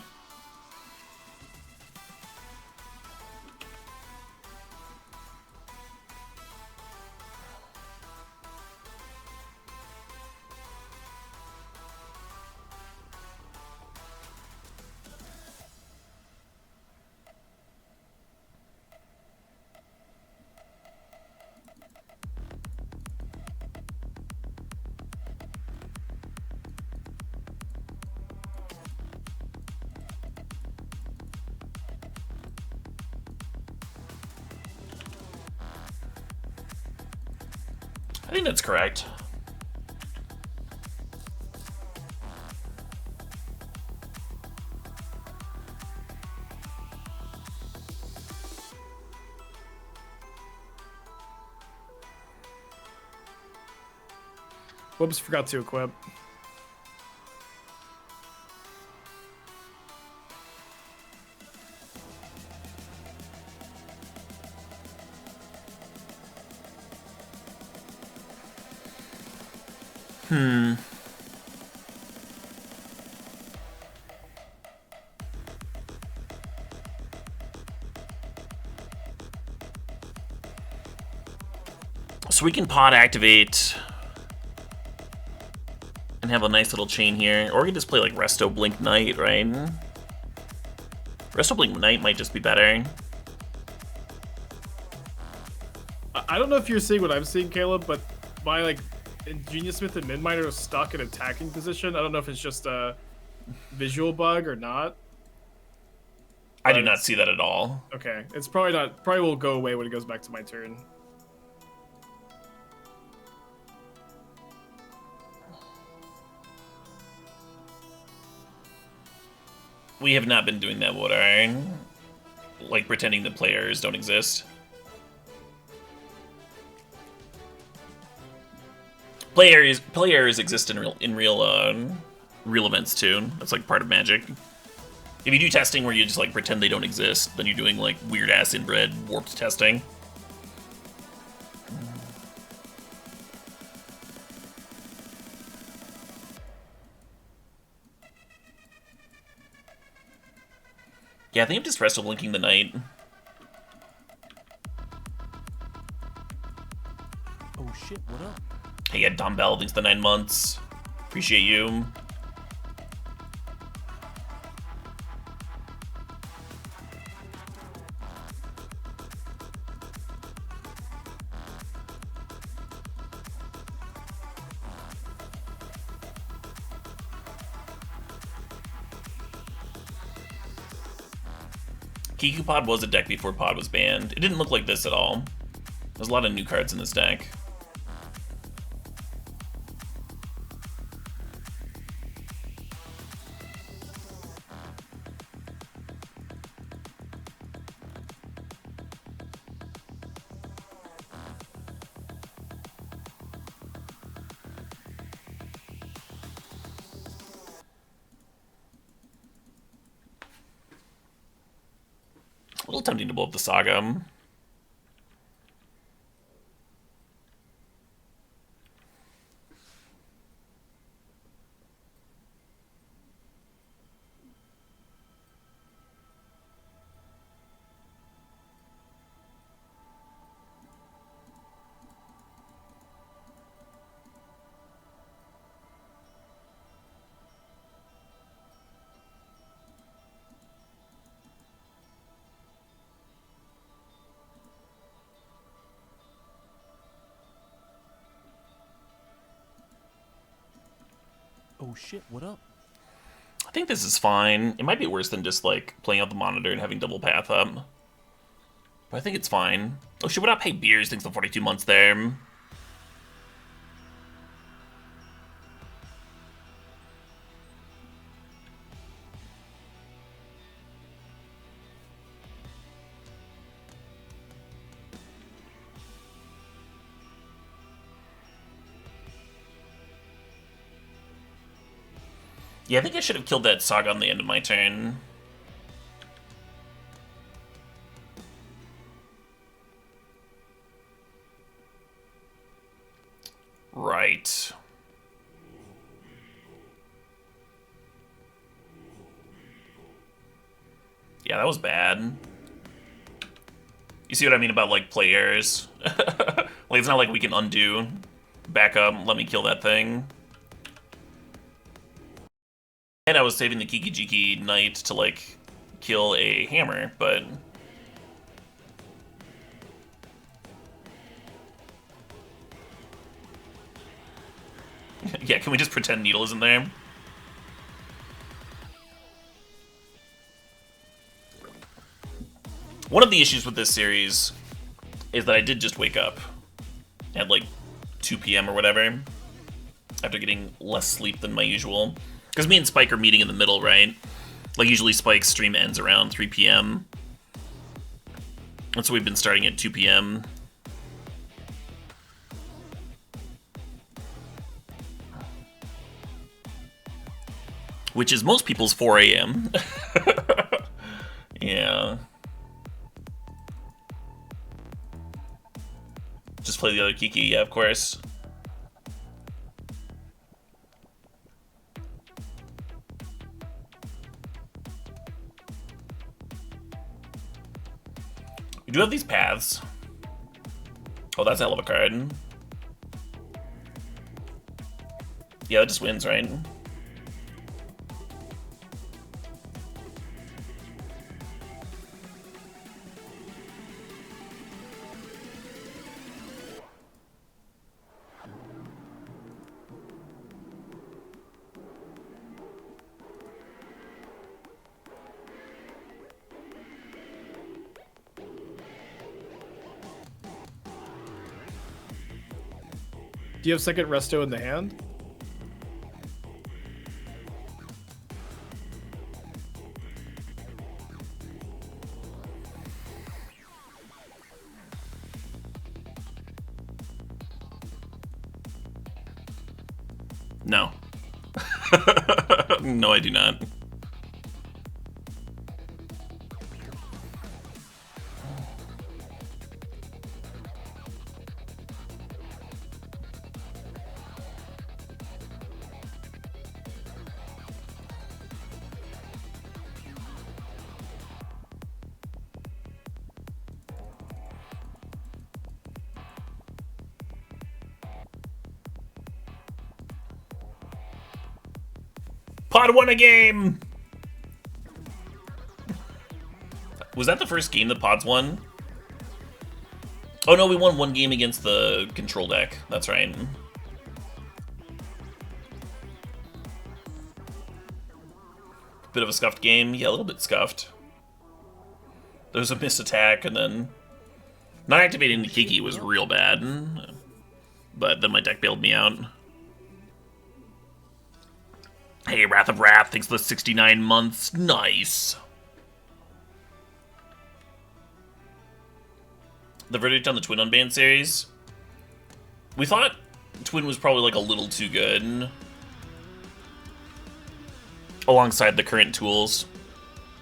I think that's correct. Whoops, forgot to equip. So we can pod activate and have a nice little chain here. Or we can just play like Resto Blink Knight, right? Resto Blink Knight might just be better. I don't know if you're seeing what I'm seeing, Caleb, but my like Ingenious Smith and Midminer are stuck in attacking position. I don't know if it's just a visual bug or not. I do not see that at all. Okay, it's probably not. Probably will go away when it goes back to my turn. We have not been doing that, would I? Like pretending that players don't exist. Players exist in real events too. That's like part of Magic. If you do testing where you just like pretend they don't exist, then you're doing like weird ass inbred warped testing. Yeah, I think I'm just Resto Blinking the Knight. Oh shit, what up? Hey, yeah, Dom Bell, thanks for the 9 months. Appreciate you. Kiku Pod was a deck before Pod was banned. It didn't look like this at all. There's a lot of new cards in this deck. A little tempting to blow up the Saga. Oh shit, what up? I think this is fine. It might be worse than just like playing out the monitor and having double path up. But I think it's fine. Oh shit, what up? Hey Beers, thanks for 42 months there. Yeah, I think I should have killed that Saga on the end of my turn. Right. Yeah, that was bad. You see what I mean about, like, players? Like, it's not like we can undo. Back up, let me kill that thing. And I was saving the Kiki-Jiki Knight to, like, kill a hammer, but... yeah, can we just pretend Needle isn't there? One of the issues with this series is that I did just wake up at, like, 2 p.m. or whatever, after getting less sleep than my usual. Because me and Spike are meeting in the middle, right? Like, usually Spike's stream ends around 3 p.m. And so we've been starting at 2 p.m. Which is most people's 4 a.m. Yeah. Just play the other Kiki, yeah, of course. We do have these paths. Oh, that's a hell of a card. Yeah, that just wins, right? Do you have second resto in the hand? No. No, I do not. Pod won a game! Was that the first game that Pods won? Oh no, we won one game against the control deck. That's right. Bit of a scuffed game. Yeah, a little bit scuffed. There was a missed attack, and then not activating the Kiki was real bad. But then my deck bailed me out. Hey, Wrath of Wrath, thanks for the 69 months. Nice. The verdict on the Twin Unbanned series. We thought Twin was probably like a little too good. Alongside the current tools.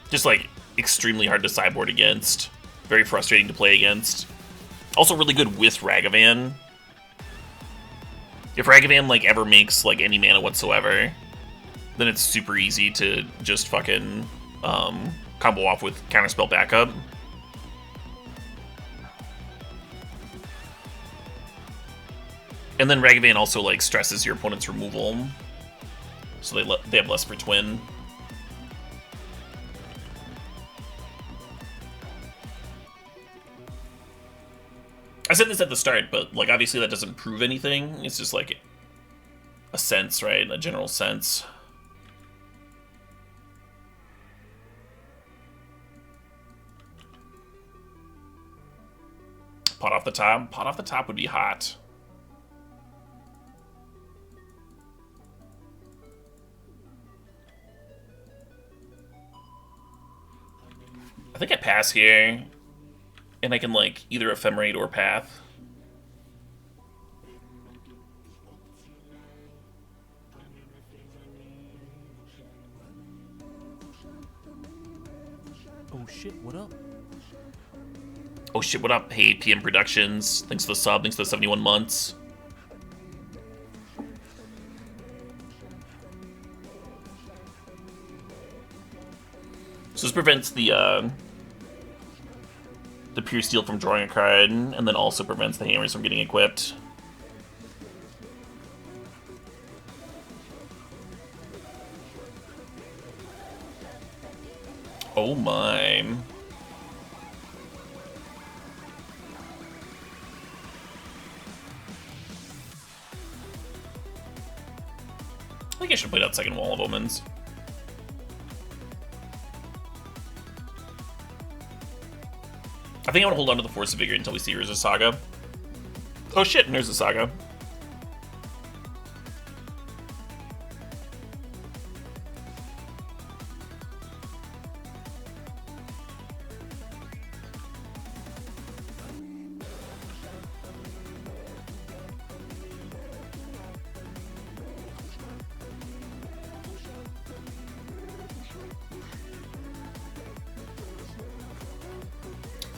Just like extremely hard to sideboard against. Very frustrating to play against. Also really good with Ragavan. If Ragavan like ever makes like any mana whatsoever, then it's super easy to just fucking combo off with counterspell backup. And then Ragavan also like stresses your opponent's removal, so they have less for Twin. I said this at the start, but like obviously that doesn't prove anything. It's just like a sense, right? A general sense. Pot off the top? Pot off the top would be hot. I think I pass here, and I can like either Ephemerate or Path. Oh shit, what up? Oh shit, what up? Hey, PM Productions. Thanks for the sub, thanks for the 71 months. So this prevents the Pure Steel from drawing a card, and then also prevents the Hammers from getting equipped. Oh my. I think I should play that second Wall of Omens. I think I want to hold on to the Force of Vigor until we see Urza Saga. Oh shit, and there's the Saga.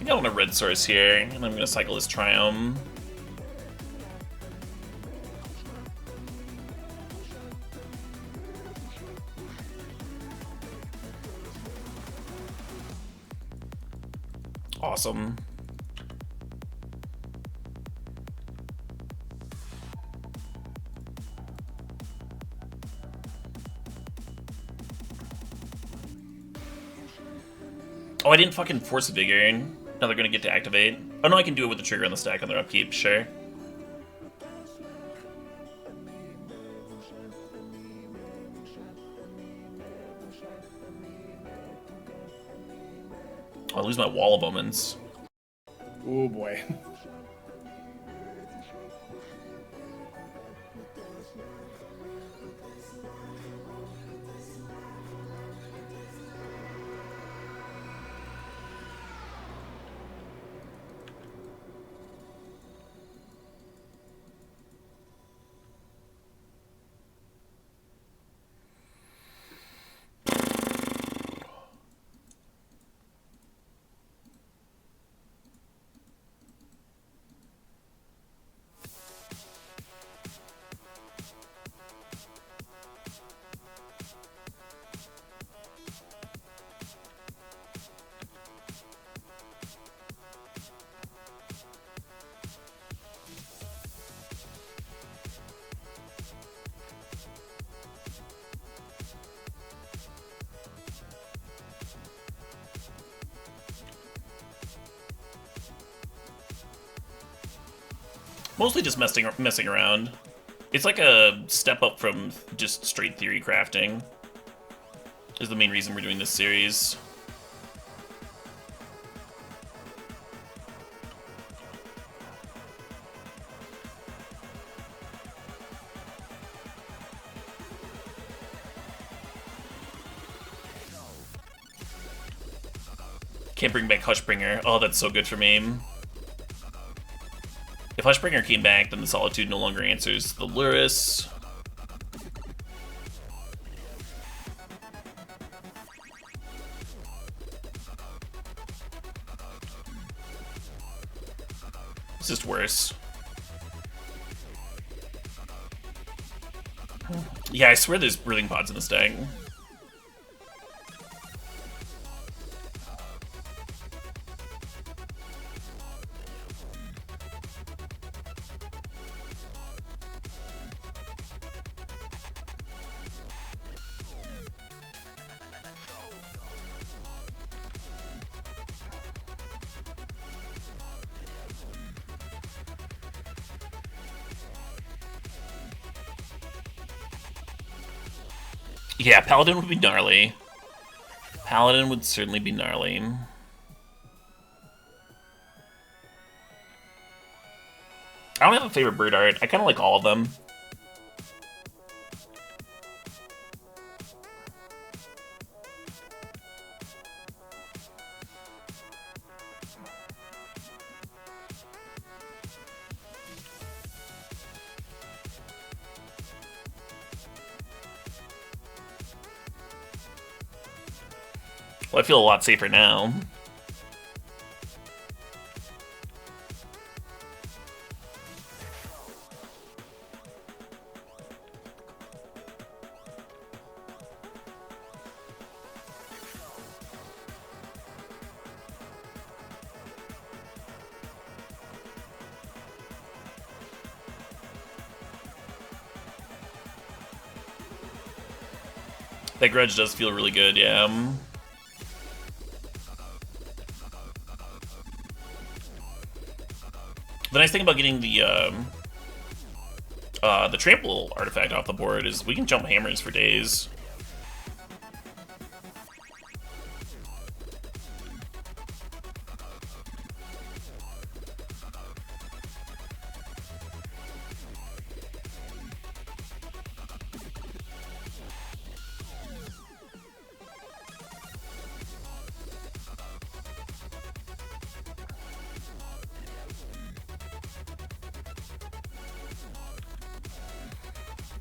think I want a red source here, and I'm gonna cycle this Triome. Awesome. Oh, I didn't fucking Force Vigor. Now they're gonna get to activate. Oh no, I can do it with the trigger on the stack on their upkeep, sure. I lose my Wall of Omens. Oh boy. Mostly just messing around. It's like a step up from just straight theory crafting. Is the main reason we're doing this series. Can't bring back Hushbringer. Oh, that's so good for me. If Hushbringer came back, then the Solitude no longer answers the Luris. It's just worse. Yeah, I swear there's breathing pods in this deck. Yeah, Paladin would be gnarly. Paladin would certainly be gnarly. I don't have a favorite bird art. I kind of like all of them. Well, I feel a lot safer now. That grudge does feel really good, yeah. The nice thing about getting the trample artifact off the board is we can jump hammers for days.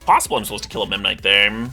Possible I'm supposed to kill a Memnite there.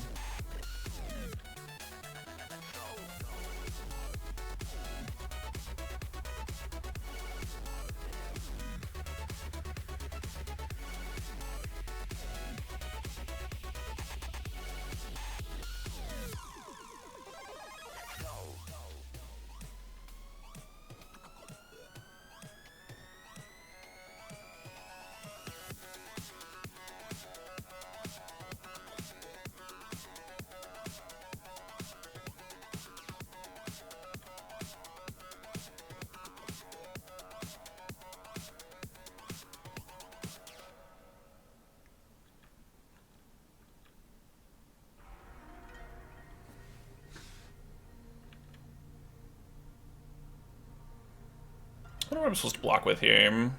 what I'm supposed to block with here.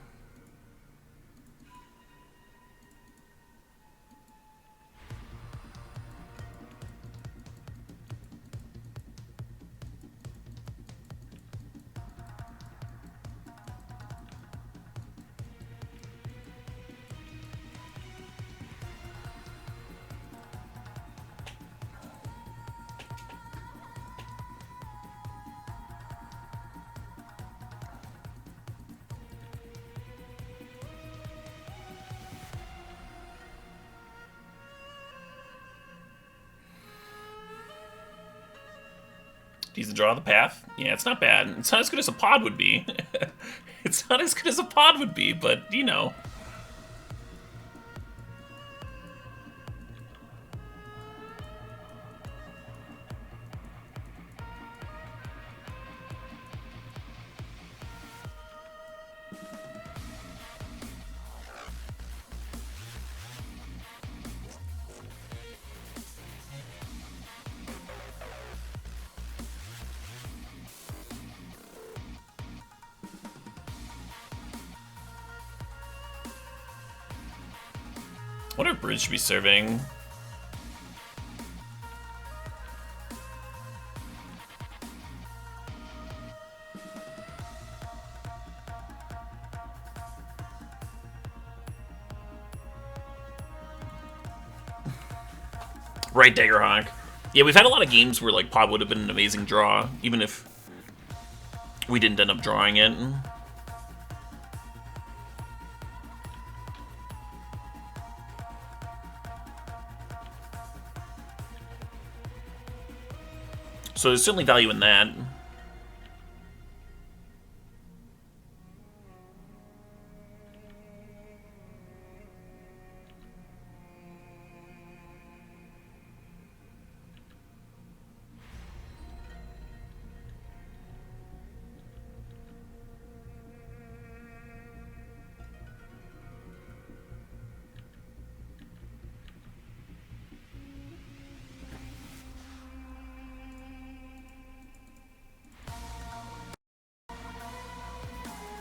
Decent draw of the path. Yeah, it's not bad. It's not as good as a pod would be. It's not as good as a pod would be, but, you know. What if Brewers should be serving? Right, Daggerhawk. Yeah, we've had a lot of games where like pod would have been an amazing draw, even if we didn't end up drawing it. So there's certainly value in that.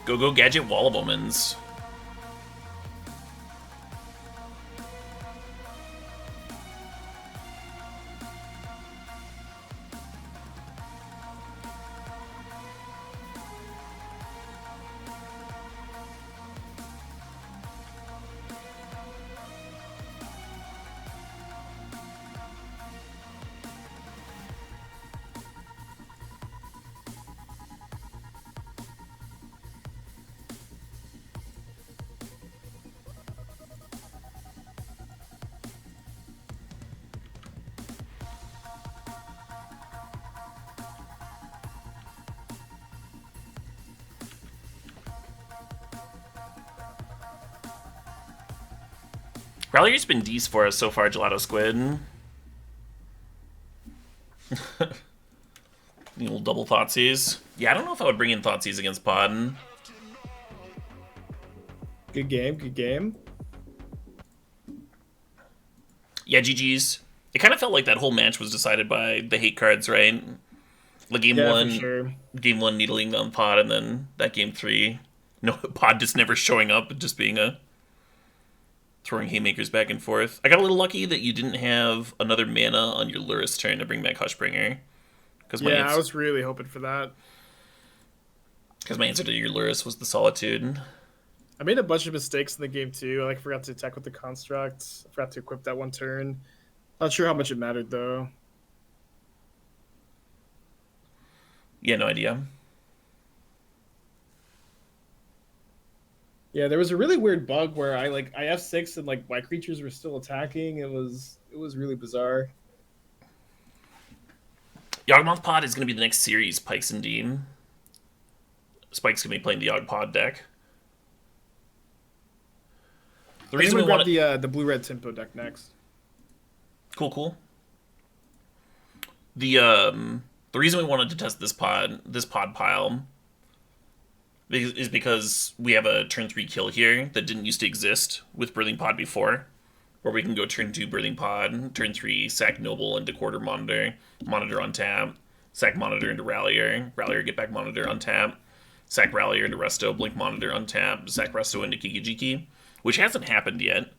Go Gadget Wall of Omens. Rally's been decent for us so far, Gelato Squid. The old double Thoughtseize. Yeah, I don't know if I would bring in Thoughtseize against Pod. Good game, good game. Yeah, GG's. It kind of felt like that whole match was decided by the hate cards, right? Like game Yeah, one, for sure. game one needling on Pod, and then that game three, no Pod just never showing up, just being a throwing haymakers back and forth. I got a little lucky that you didn't have another mana on your Luris turn to bring back Hushbringer. Yeah, I was really hoping for that. Because my answer to your Luris was the Solitude. I made a bunch of mistakes in the game too. I forgot to attack with the construct. I forgot to equip that one turn. Not sure how much it mattered though. Yeah, no idea. Yeah, there was a really weird bug where I F6 and like my creatures were still attacking. It was really bizarre. Yawgmoth Pod is going to be the next series, Pikes and Dean. Spike's going to be playing the Yawg Pod deck. The reason we want the blue-red tempo deck next. Cool. The reason we wanted to test this pod pile is because we have a turn 3 kill here that didn't used to exist with Birthing Pod before, where we can go turn 2 Birthing Pod, turn 3 sack Noble into Quarter Monitor on tap, sack Monitor into Rallier, get back Monitor on tap. sack Rallier into Resto, Blink Monitor, untap, sack Resto into Kikijiki, which hasn't happened yet.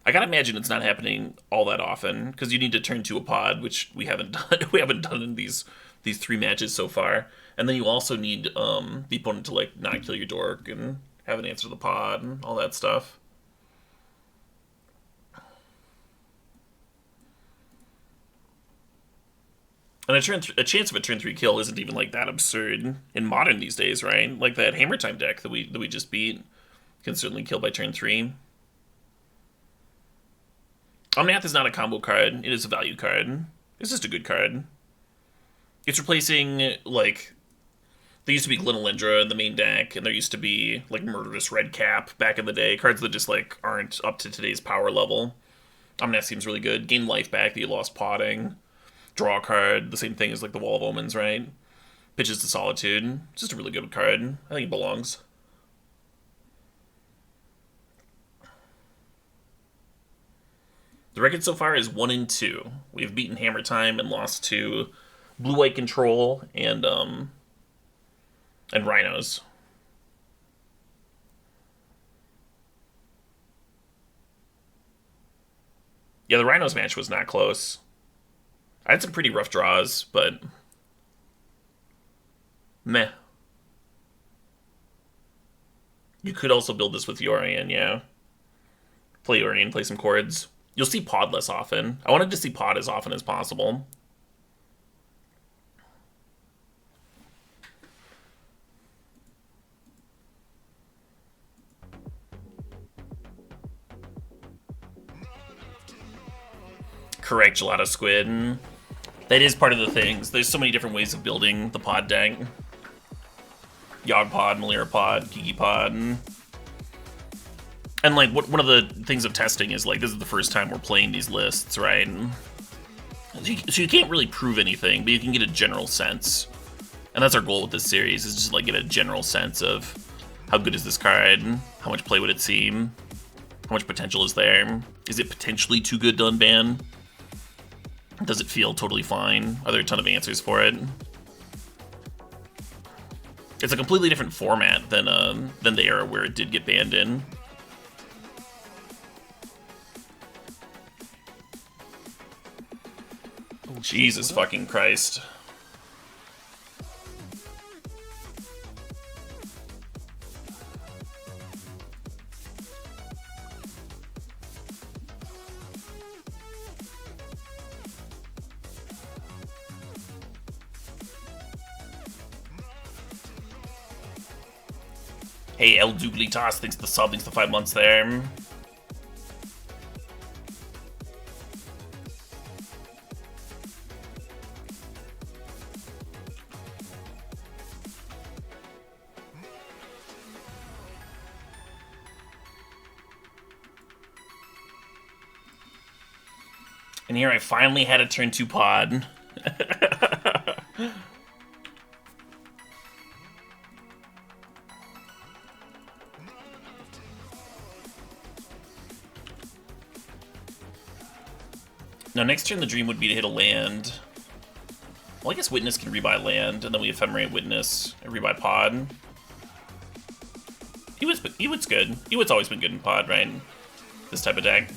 I gotta imagine it's not happening all that often, because you need to turn to a pod, which we haven't done. We haven't done in these 3 matches so far. And then you also need the opponent to like not kill your dork and have an answer to the pod and all that stuff. And a chance of a turn 3 kill isn't even like that absurd in Modern these days, right? Like that Hammer Time deck that we just beat can certainly kill by turn 3. Omnath is not a combo card. It is a value card. It's just a good card. It's replacing, like, there used to be Glenolindra in the main deck, and there used to be, like, Murderous Red Cap back in the day. Cards that just, like, aren't up to today's power level. Omnath seems really good. Gain life back that you lost potting. Draw a card. The same thing as, like, the Wall of Omens, right? Pitches to Solitude. It's just a really good card. I think it belongs. The record so far is 1-2. We've beaten Hammer Time and lost to Blue-White Control and Rhinos. Yeah, the Rhinos match was not close. I had some pretty rough draws, but meh. You could also build this with Yorion, yeah. Play Yorion, play some chords. You'll see pod less often. I wanted to see pod as often as possible. Correct, Gelato Squid. That is part of the things. There's so many different ways of building the pod deck. Yogg Pod, Malira Pod, Kiki Pod. And, like, one of the things of testing is, like, this is the first time we're playing these lists, right? So you can't really prove anything, but you can get a general sense. And that's our goal with this series, is just, like, get a general sense of how good is this card, how much play would it seem, how much potential is there, is it potentially too good to unban? Does it feel totally fine? Are there a ton of answers for it? It's a completely different format than the era where it did get banned in. Jesus fucking Christ. Hey, El Douglitas thinks the sub, thinks the 5 months there. And here I finally had a turn 2 pod. Now, next turn the dream would be to hit a land. Well, I guess Witness can rebuy land, and then we Ephemerate Witness and rebuy pod. Ewit's good. Ewit's always been good in pod, right? This type of deck.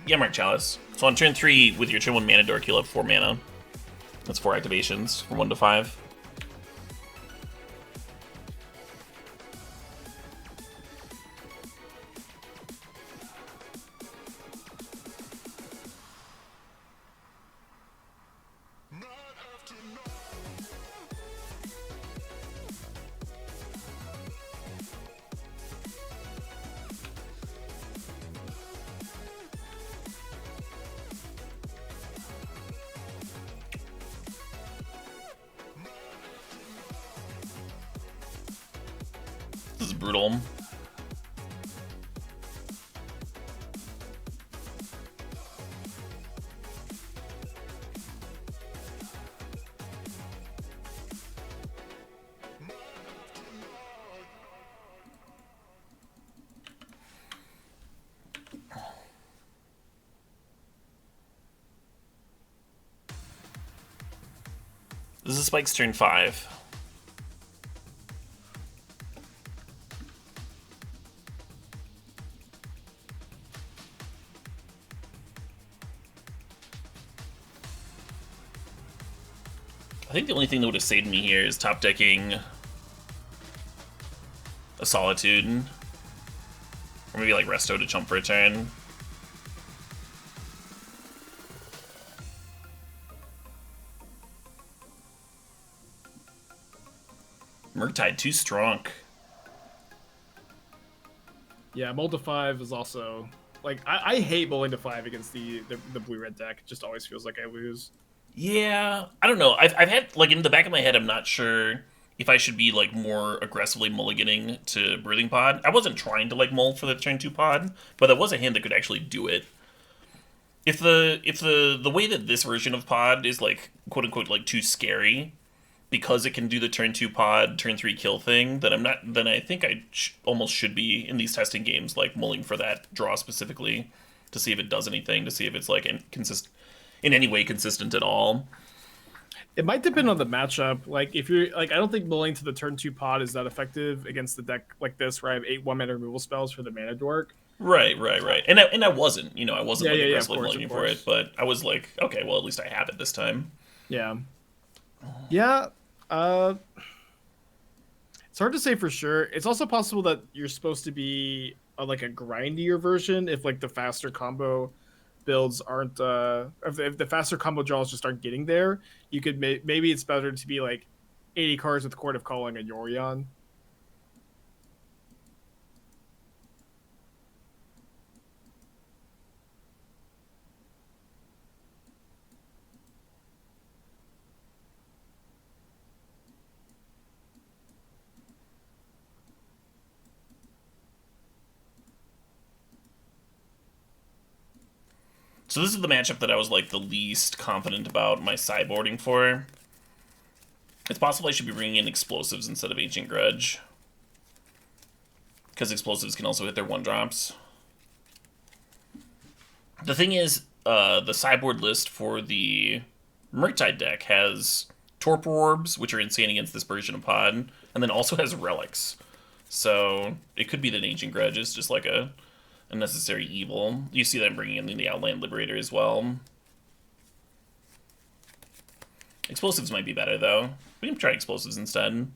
Yeah, Mark Chalice. So on turn 3, with your turn 1 mana dork, you'll have 4 mana. That's 4 activations from 1 to 5. was brutal. This is Spike's turn 5. I think the only thing that would have saved me here is top decking a Solitude. Or maybe like Resto to chump for a turn. Murktide too strong. Yeah, mull to 5 is also like I hate mulling to 5 against the blue red deck. It just always feels like I lose. Yeah, I don't know. I've had like in the back of my head, I'm not sure if I should be like more aggressively mulliganing to Breathing Pod. I wasn't trying to like mull for the turn 2 pod, but that was a hand that could actually do it. If the way that this version of pod is like quote unquote like too scary, because it can do the turn 2 pod, turn 3 kill thing, then I think I almost should be in these testing games like mulling for that draw specifically to see if it does anything, to see if it's like in any way consistent at all. It might depend on the matchup. Like if you're like, I don't think mulling to the turn 2 pod is that effective against the deck like this, where I have 8 1-mana removal spells for the mana dork. Right. And I wasn't, I wasn't like aggressively of mulling for course. it, but I was like, okay, well at least I have it this time. Yeah. It's hard to say for sure. It's also possible that you're supposed to be like a grindier version if like the faster combo builds aren't if the faster combo draws just aren't getting there. You could maybe it's better to be like 80 cards with Court of Calling and Yorion. So this is the matchup that I was like the least confident about my sideboarding for. It's possible I should be bringing in Explosives instead of Ancient Grudge, because Explosives can also hit their 1-drops. The thing is, the sideboard list for the Murktide deck has Torpor Orbs, which are insane against this version of pod, and then also has Relics. So it could be that Ancient Grudge is just like a necessary evil. You see them bringing in the Outland Liberator as well. Explosives might be better, though. We can try Explosives instead.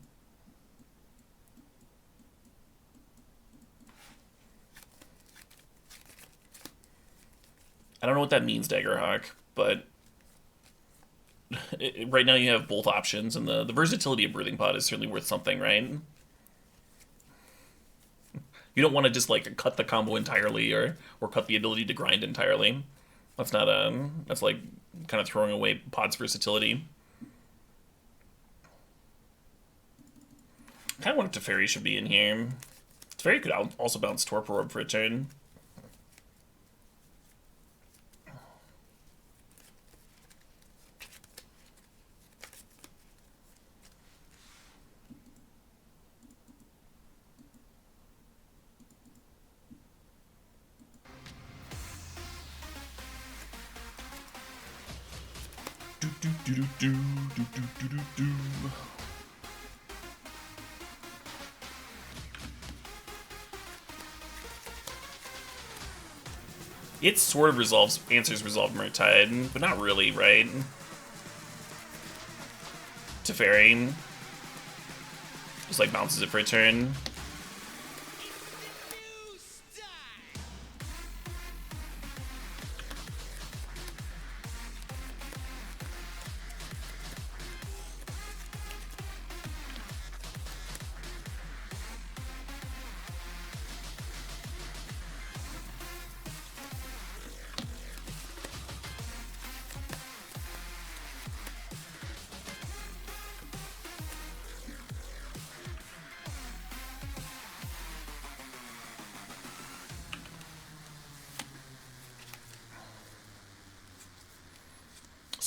I don't know what that means, Daggerhawk, but right now you have both options, and the versatility of Breathing Pod is certainly worth something, right? You don't want to just like cut the combo entirely or cut the ability to grind entirely. That's not that's like kind of throwing away Pod's versatility. I kind of wonder if Teferi should be in here. Teferi could also bounce Torpor Orb for a turn. It sort of answers Resolve Murktide, but not really, right? Teferi just like bounces it for a turn.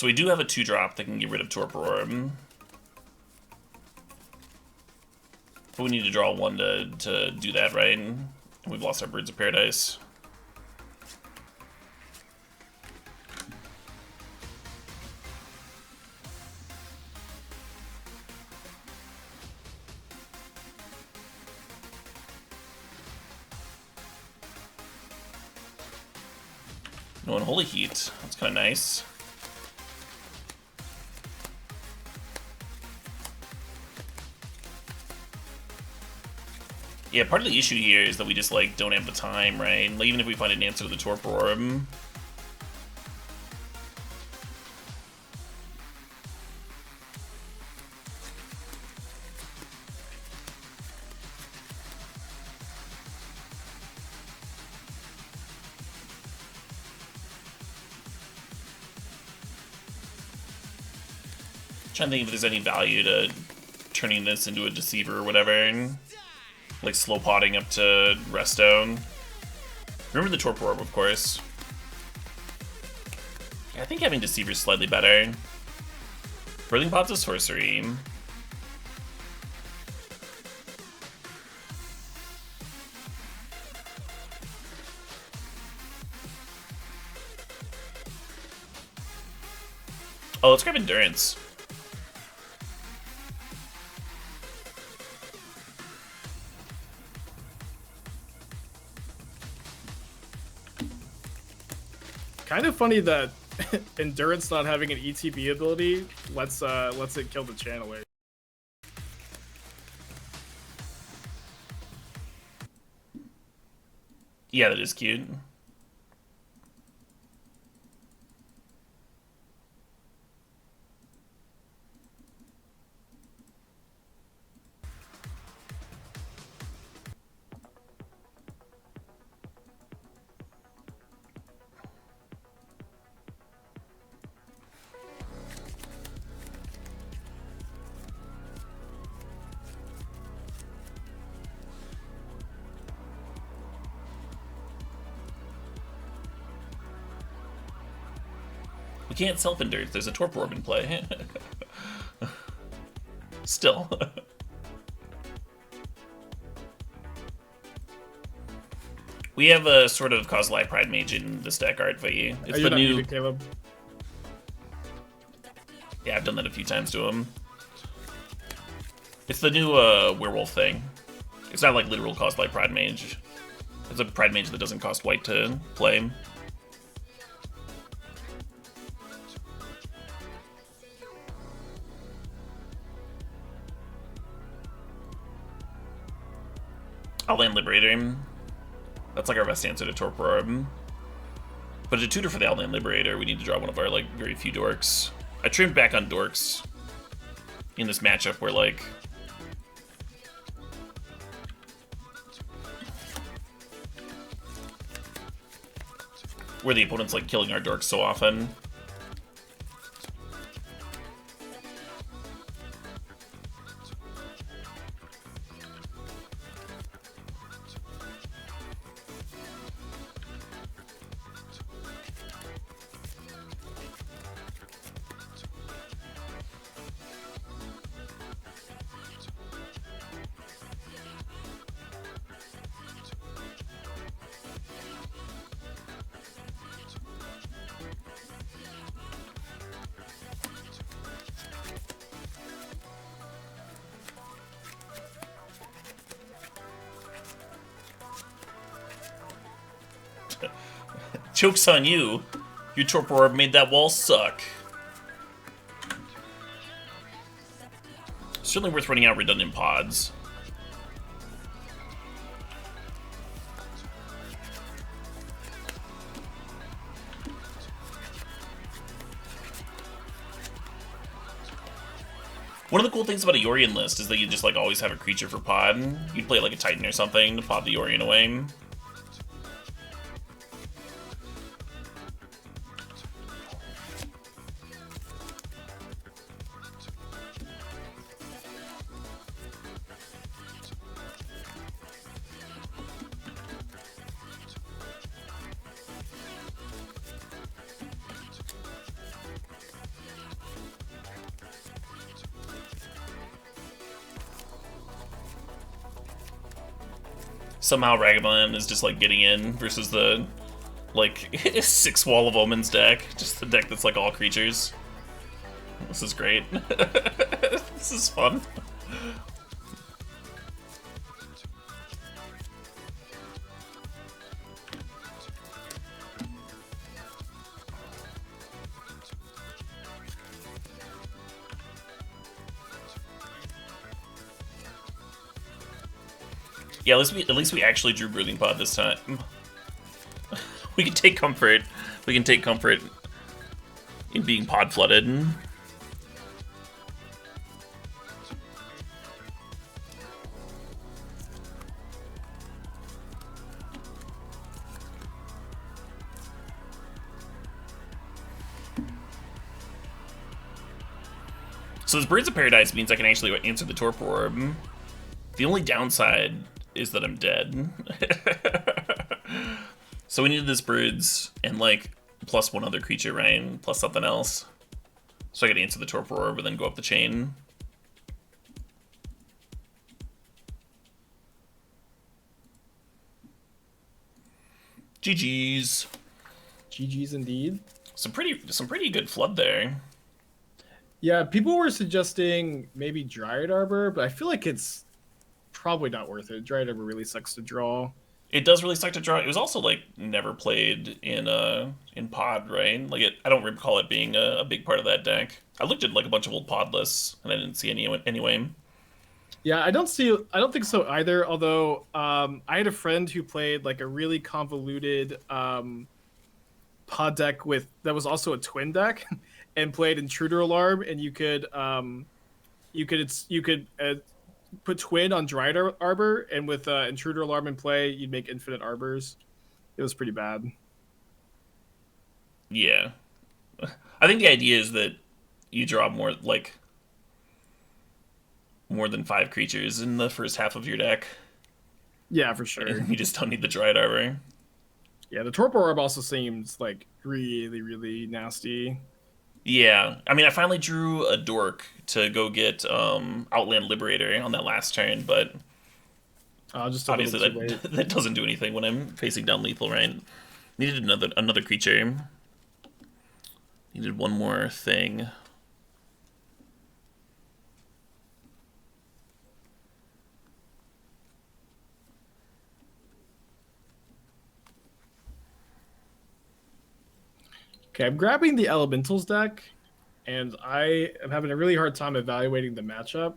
So we do have a 2-drop that can get rid of Torpor Orb. But we need to draw 1 to do that, right? And we've lost our Birds of Paradise. No Unholy Heat. That's kind of nice. Yeah, part of the issue here is that we just, like, don't have the time, right? Like, even if we find an answer to the Torpor Orb. Trying to think if there's any value to turning this into a Deceiver or whatever. Like slow potting up to Resto. Remember the Torpor Orb, of course. Yeah, I think having Deceiver is slightly better. Birthing Pod's a sorcery. Oh, let's grab Endurance. Kind of funny that Endurance not having an ETB ability lets it kill the Channeler. Yeah, that is cute. We can't self-endure. There's a Torpor Orb in play. Still. We have a sort of Kozilai Pride Mage in this deck art for you. It's Are you the not new. muted, Caleb? Yeah, I've done that a few times to him. It's the new werewolf thing. It's not like literal Kozilai Pride Mage. It's a Pride Mage that doesn't cost white to play. Outland Liberator. That's like our best answer to Torpor Orb. But to tutor for the Outland Liberator, we need to draw one of our like very few dorks. I trimmed back on dorks in this matchup where like where the opponent's like killing our dorks so often. Joke's on you. Your Torpor Orb made that wall suck. Certainly worth running out redundant pods. One of the cool things about a Yorion list is that you just like always have a creature for pod. You'd play like a Titan or something to pod the Yorion away. somehow Ragavan is just like getting in versus the like 6 Wall of Omens deck. Just the deck that's like all creatures. This is great. This is fun. Yeah, at least we actually drew Breathing Pod this time. We can take comfort. We can take comfort in being pod flooded. So this Birds of Paradise means I can actually answer the Torpor Orb. The only downside is that I'm dead. So we needed this Birds and like plus one other creature, right? Plus something else. So I could answer the Torpor Orb and then go up the chain. GG's. GG's indeed. Some pretty good flood there. Yeah, people were suggesting maybe Dryad Arbor, but I feel like it's probably not worth it. Dryad Arbor really sucks to draw. It does really suck to draw. It was also like never played in pod, right? Like I don't recall it being a big part of that deck. I looked at like a bunch of old pod lists and I didn't see any anyway. Yeah, I don't think so either. Although I had a friend who played like a really convoluted pod deck that was also a twin deck, and played Intruder Alarm, and you could put twin on Dryad Arbor, and with Intruder Alarm in play, you'd make infinite arbors. It was pretty bad. Yeah, I think the idea is that you draw more than 5 creatures in the first half of your deck. Yeah, for sure. You just don't need the Dryad Arbor. Yeah, the Torpor Orb also seems like really, really nasty. Yeah, I mean, I finally drew a Dork to go get Outland Liberator on that last turn, but Just obviously that doesn't do anything when I'm facing down lethal, right? Needed another creature. Needed one more thing. Okay, I'm grabbing the Elementals deck, and I am having a really hard time evaluating the matchup.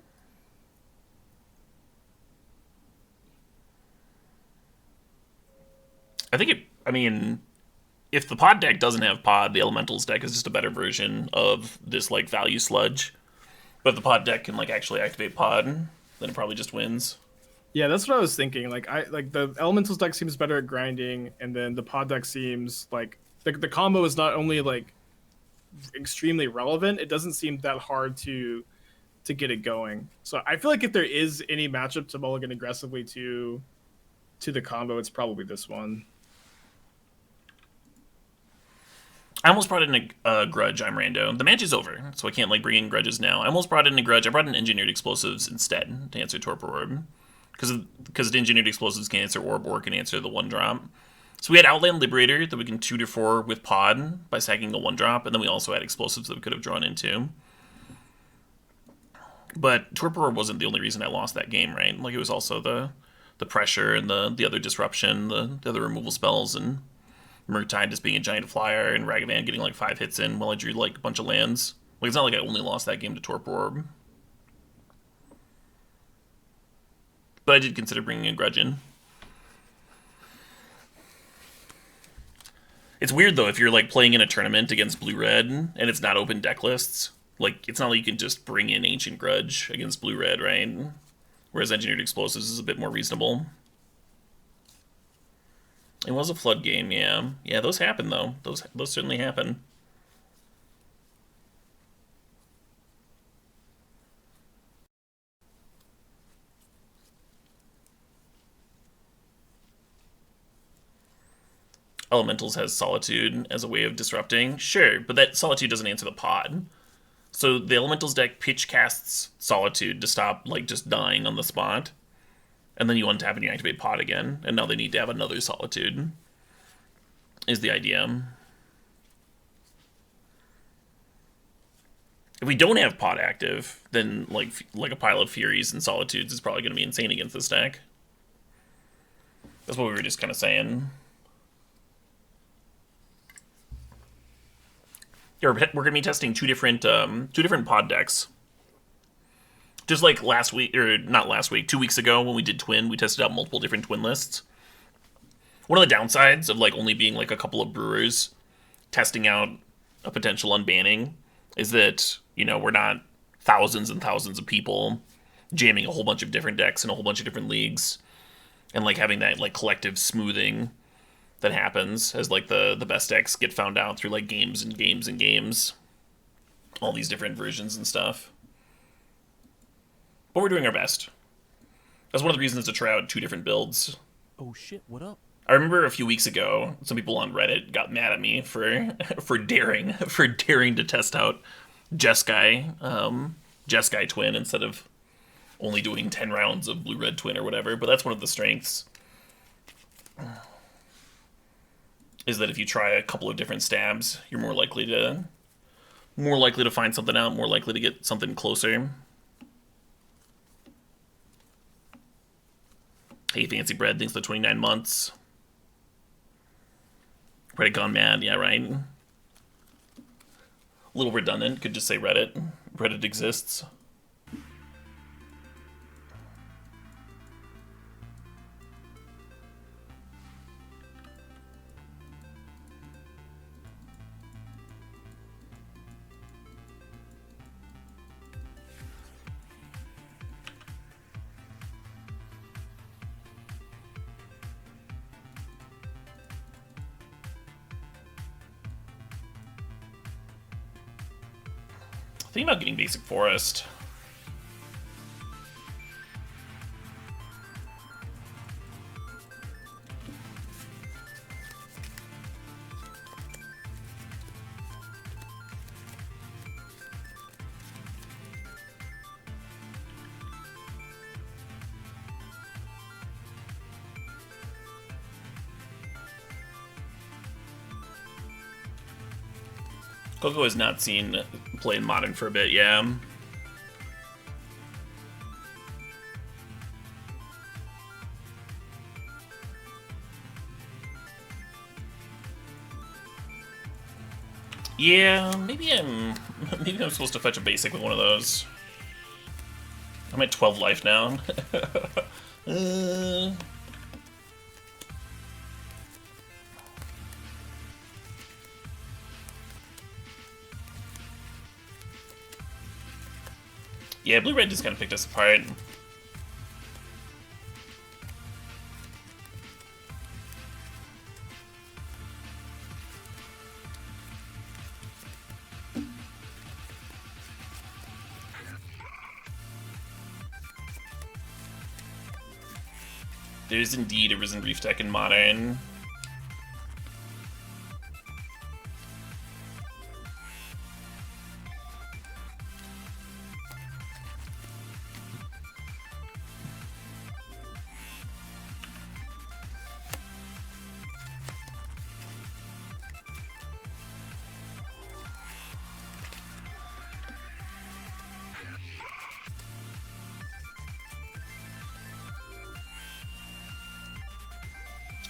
I mean, if the pod deck doesn't have pod, the Elementals deck is just a better version of this like value sludge. But if the pod deck can like actually activate pod, then it probably just wins. Yeah, that's what I was thinking. Like the Elementals deck seems better at grinding, and then the pod deck seems like the combo is not only like extremely relevant, it doesn't seem that hard to get it going. So I feel like if there is any matchup to mulligan aggressively to the combo, it's probably this one. I almost brought in a Grudge. I'm rando. The match is over, so I can't like bring in Grudges now. I almost brought in a Grudge. I brought in Engineered Explosives instead to answer Torpor Orb, because the Engineered Explosives can answer Orb or can answer the 1-drop. So we had Outland Liberator that we can 2-4 with pod by sacking the 1-drop, and then we also had Explosives that we could have drawn into. But Torpor Orb wasn't the only reason I lost that game, right? Like it was also the pressure and the other disruption, the other removal spells, and Murktide just being a giant flyer, and Ragavan getting like 5 hits in while I drew like a bunch of lands. Like it's not like I only lost that game to Torpor Orb. But I did consider bringing a Grudge in. It's weird though if you're like playing in a tournament against blue-red and it's not open deck lists. Like it's not like you can just bring in Ancient Grudge against blue-red, right? Whereas Engineered Explosives is a bit more reasonable. It was a flood game, yeah. Yeah, those happen though. Those certainly happen. Elementals has Solitude as a way of disrupting. Sure, but that Solitude doesn't answer the pod. So the Elementals deck pitch casts Solitude to stop like just dying on the spot. and then you untap and you activate Pod again, and now they need to have another Solitude, is the idea. If we don't have Pod active, then like a pile of Furies and Solitudes is probably going to be insane against this deck. That's what we were just kind of saying. Yeah, we're going to be testing two different Pod decks. Just like last week, or not last week, 2 weeks ago when we did Twin, we tested out multiple different Twin lists. One of the downsides of like only being like a couple of brewers testing out a potential unbanning is that, you know, we're not thousands and thousands of people jamming a whole bunch of different decks in a whole bunch of different leagues, and like having that like collective smoothing that happens as like the best decks get found out through like games and games and games, all these different versions and stuff. But we're doing our best. That's one of the reasons to try out two different builds. Oh shit, what up? I remember a few weeks ago, some people on Reddit got mad at me for daring to test out Jeskai Twin instead of only doing 10 rounds of Blue-Red Twin or whatever. But that's one of the strengths, is that if you try a couple of different stabs, you're more likely to find something out, more likely to get something closer. Hey, Fancy Bread, thanks for the 29 months. Reddit gone mad, yeah, right? A little redundant, could just say Reddit. Reddit exists. Think about getting Basic Forest. Coco has not seen play in Modern for a bit, yeah. Yeah, maybe I'm supposed to fetch a basic with one of those. I'm at 12 life now. Yeah, Blue-Red just kind of picked us apart. There's indeed a Risen Reef deck in Modern.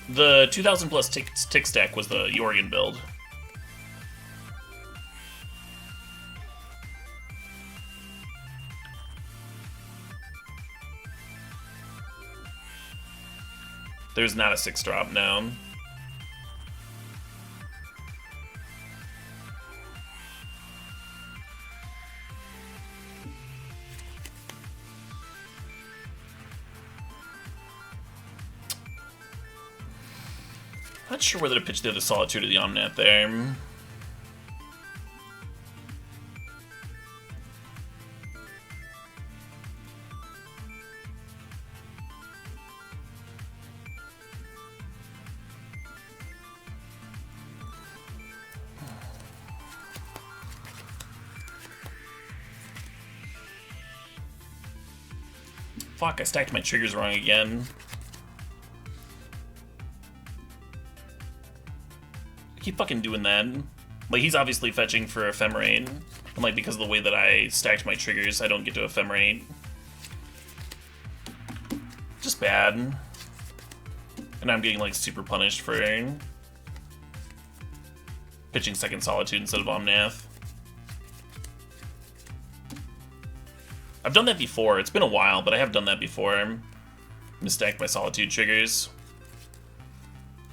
The 2000 plus tick stack was the Jorgen build. There's not a 6-drop now. Not sure whether to pitch the other Solitude or the Omnat there. fuck, I stacked my triggers wrong again. I keep fucking doing that. Like, he's obviously fetching for Ephemerate. And, like, because of the way that I stacked my triggers, I don't get to Ephemerate. Just bad. And I'm getting, like, super punished for pitching second Solitude instead of Omnath. I've done that before. It's been a while, but I have done that before. Misstacked my Solitude triggers.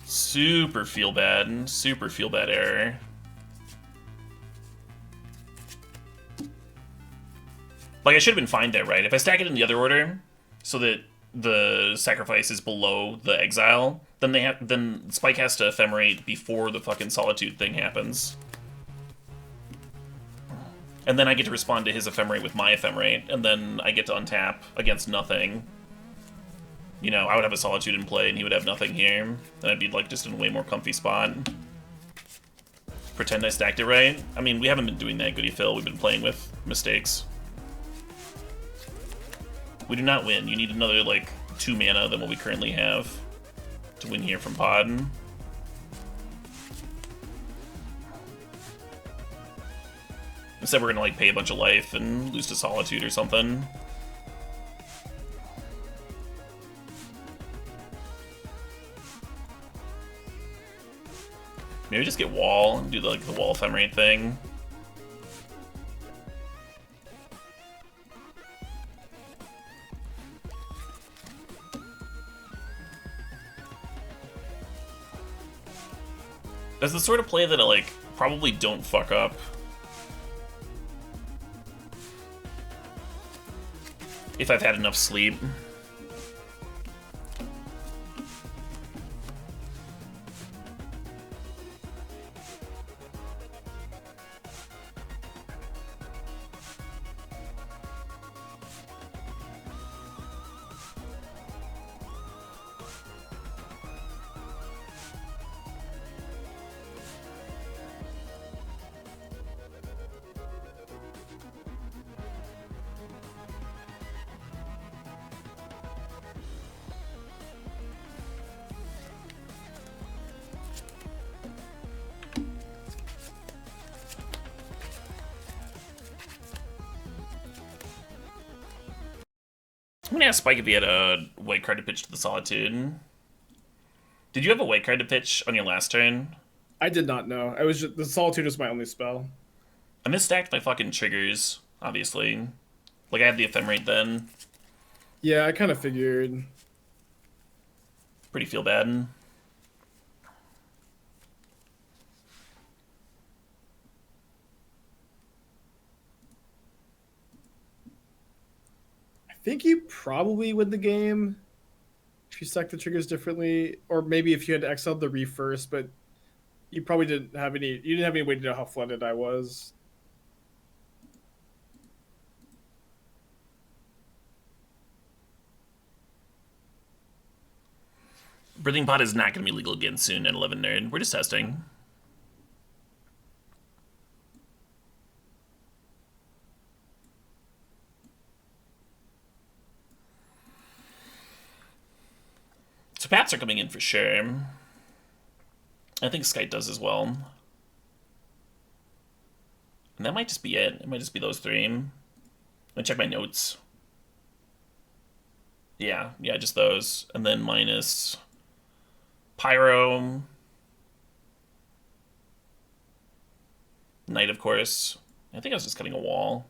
Super feel bad error. Like, I should have been fine there, right? If I stack it in the other order, so that the sacrifice is below the exile, then Spike has to Ephemerate before the fucking Solitude thing happens. And then I get to respond to his Ephemerate with my Ephemerate, and then I get to untap against nothing. You know, I would have a Solitude in play, and he would have nothing here. Then I'd be, like, just in a way more comfy spot. Pretend I stacked it right. I mean, we haven't been doing that, Goody Phil. We've been playing with mistakes. We do not win. You need another, like, 2 mana than what we currently have to win here from Pod. Instead, we're gonna, like, pay a bunch of life and lose to Solitude or something. Maybe just get Wall and do, like, the Wall Ephemerate thing. That's the sort of play that I, like, probably don't fuck up. If I've had enough sleep. I'm gonna ask Spike if he had a white card to pitch to the Solitude. Did you have a white card to pitch on your last turn? I did not know. I was just, the Solitude was my only spell. I misstacked my fucking triggers, obviously. Like, I had the Ephemerate then. Yeah, I kind of figured. Pretty feel bad. I think you probably win the game if you stack the triggers differently, or maybe if you had exiled the Reef first, but you probably didn't have any. You didn't have any way to know how flooded I was. Breathing Pot is not going to be legal again soon at 11 Nerd. We're just testing. So Pats are coming in for sure. I think Skype does as well. And that might just be it. It might just be those three. Let me check my notes. Yeah, just those. And then minus Pyro. Knight, of course. I think I was just cutting a wall.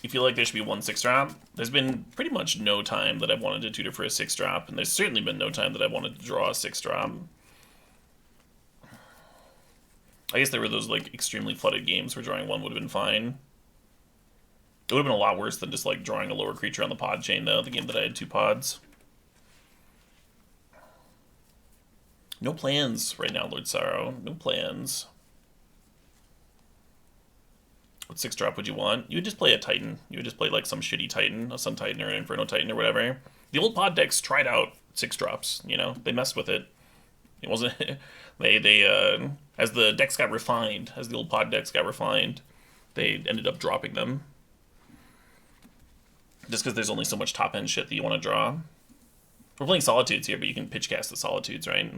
You feel like there should be one 6-drop? There's been pretty much no time that I've wanted to tutor for a 6-drop, and there's certainly been no time that I've wanted to draw a 6-drop. I guess there were those, like, extremely flooded games where drawing one would have been fine. It would have been a lot worse than just, like, drawing a lower creature on the pod chain, though, the game that I had 2 pods. No plans right now, Lord Sorrow. No plans. What 6-drop would you want? You would just play a Titan. You would just play, like, some shitty Titan, a Sun Titan or an Inferno Titan or whatever. The old pod decks tried out 6-drops, you know? They messed with it. It wasn't... as the decks got refined, as the old pod decks got refined, they ended up dropping them. Just because there's only so much top end shit that you want to draw. We're playing Solitudes here, but you can pitch cast the Solitudes, right?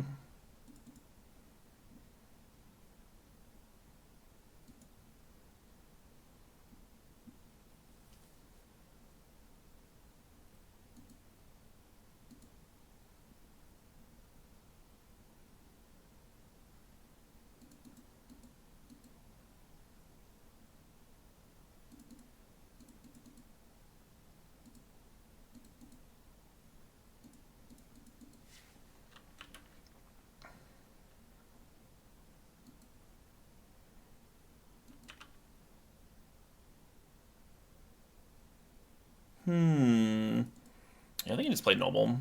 Yeah, I think he just played Noble.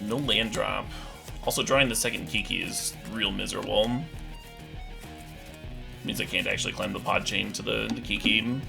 No land drop. Also, drawing the second Kiki is real miserable. Means I can't actually climb the pod chain to the Kiki.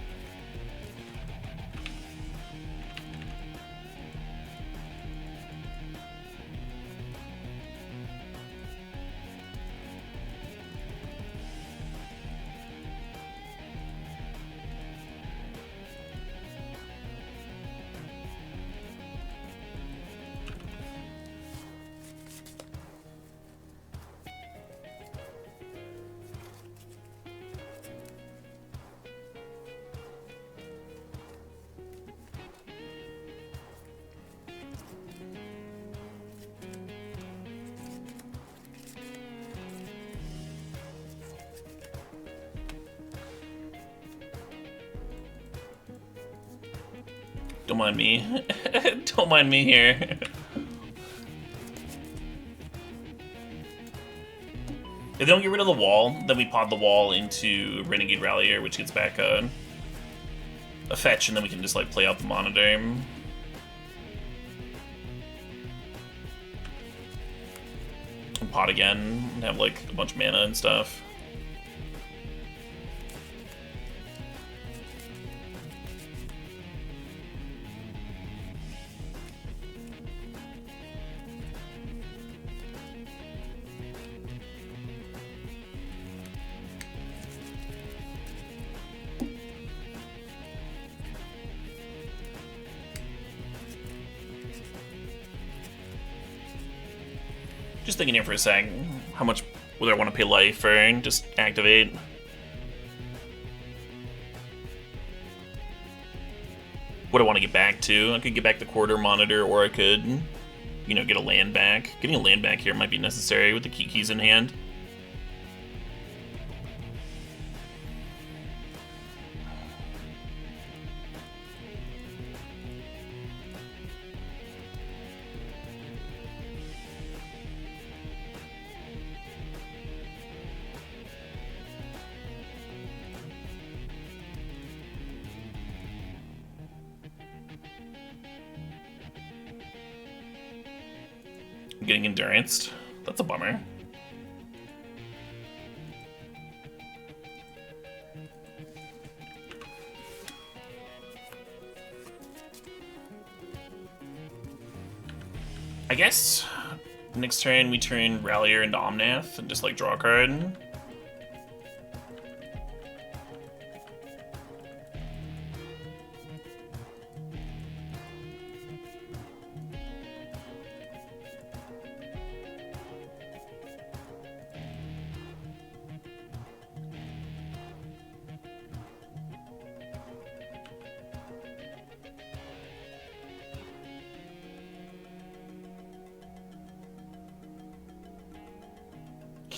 Don't mind me. Don't mind me here. If they don't get rid of the wall, then we pod the wall into Renegade Rallier, which gets back a fetch, and then we can just like play out the monitor. And pod again, and have like a bunch of mana and stuff. Just thinking here for a sec, how much would I want to pay life or just activate? What do I want to get back to? I could get back the quarter monitor, or I could, you know, get a land back. Getting a land back here might be necessary with the Kikis in hand. Getting enduranced. That's a bummer. I guess next turn we turn Rallier into Omnath and just like draw a card.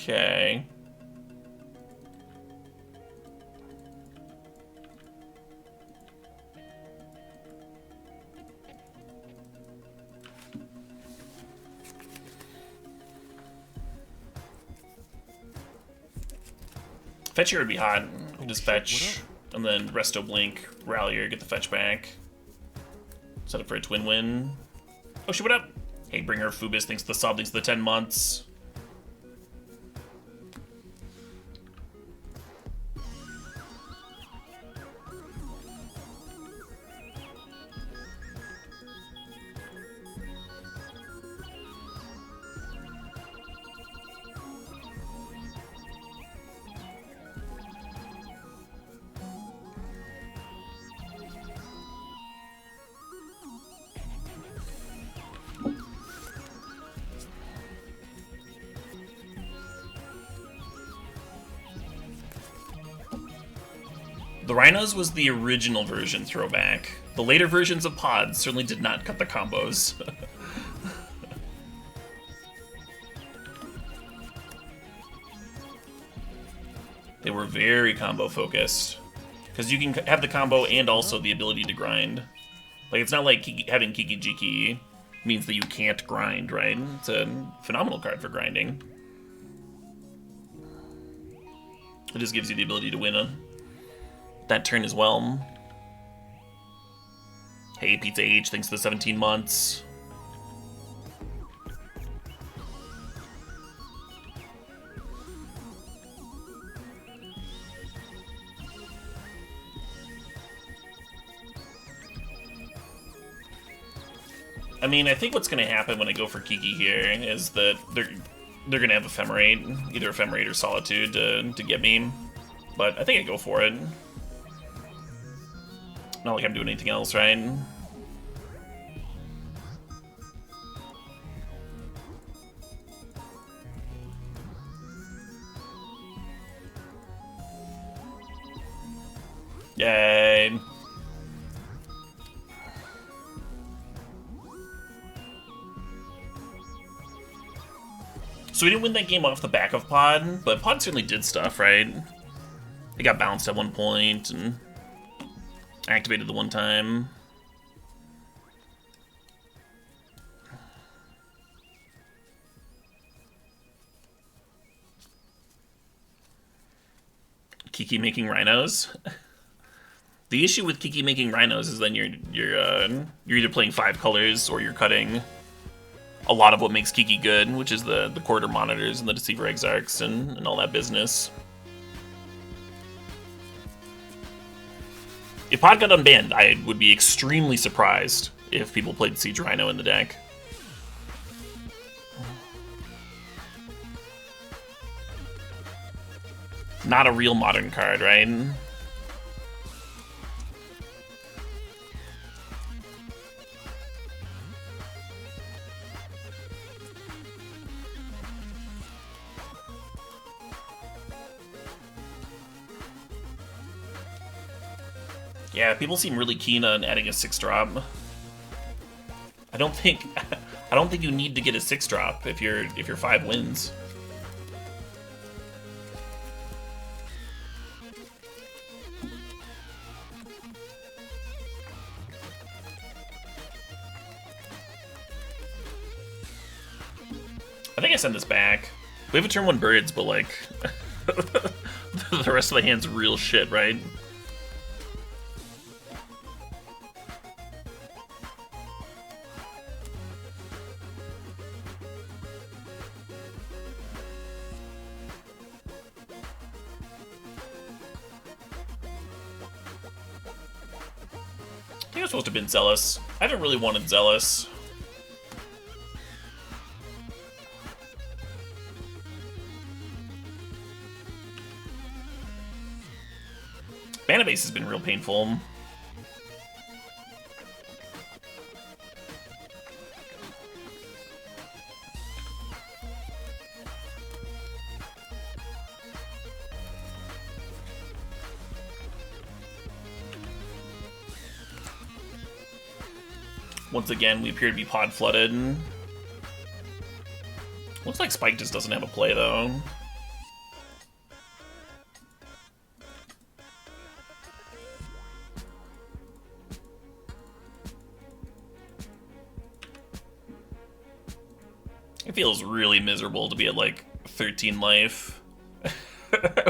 Okay. Fetcher would be hot. You can just fetch, and then Resto Blink, Rallier, get the fetch back. Set up for a twin win. Oh shit, what up? Hey, bring her Fubis, thanks to the sub, thanks to the 10 months. The Rhinos was the original version throwback. The later versions of pods certainly did not cut the combos. They were very combo focused. Because you can have the combo and also the ability to grind. Like, it's not like having Kiki Jiki means that you can't grind, right? It's a phenomenal card for grinding. It just gives you the ability to win that turn as well. Hey, Pizza H, thanks for the 17 months. I mean, I think what's going to happen when I go for Kiki here is that they're going to have Ephemerate, either Ephemerate or Solitude to get me. But I think I go for it. Not like I'm doing anything else, right? Yay! So we didn't win that game off the back of Pod, but Pod certainly did stuff, right? It got bounced at one point, and activated the one time. Kiki making Rhinos. The issue with Kiki making Rhinos is then you're either playing 5 colors or you're cutting a lot of what makes Kiki good, which is the quarter monitors and the Deceiver Exarchs and all that business. If Pod got unbanned, I would be extremely surprised if people played Siege Rhino in the deck. Not a real modern card, right? Yeah, people seem really keen on adding a 6-drop. I don't think you need to get a 6-drop if you're 5 wins. I think I send this back. We have a turn 1 birds, but like the rest of the hand's real shit, right? I think I'm supposed to have been Zealous. I haven't really wanted Zealous. Mana base has been real painful. Once again, we appear to be pod flooded. Looks like Spike just doesn't have a play though. feels really miserable to be at like 13 life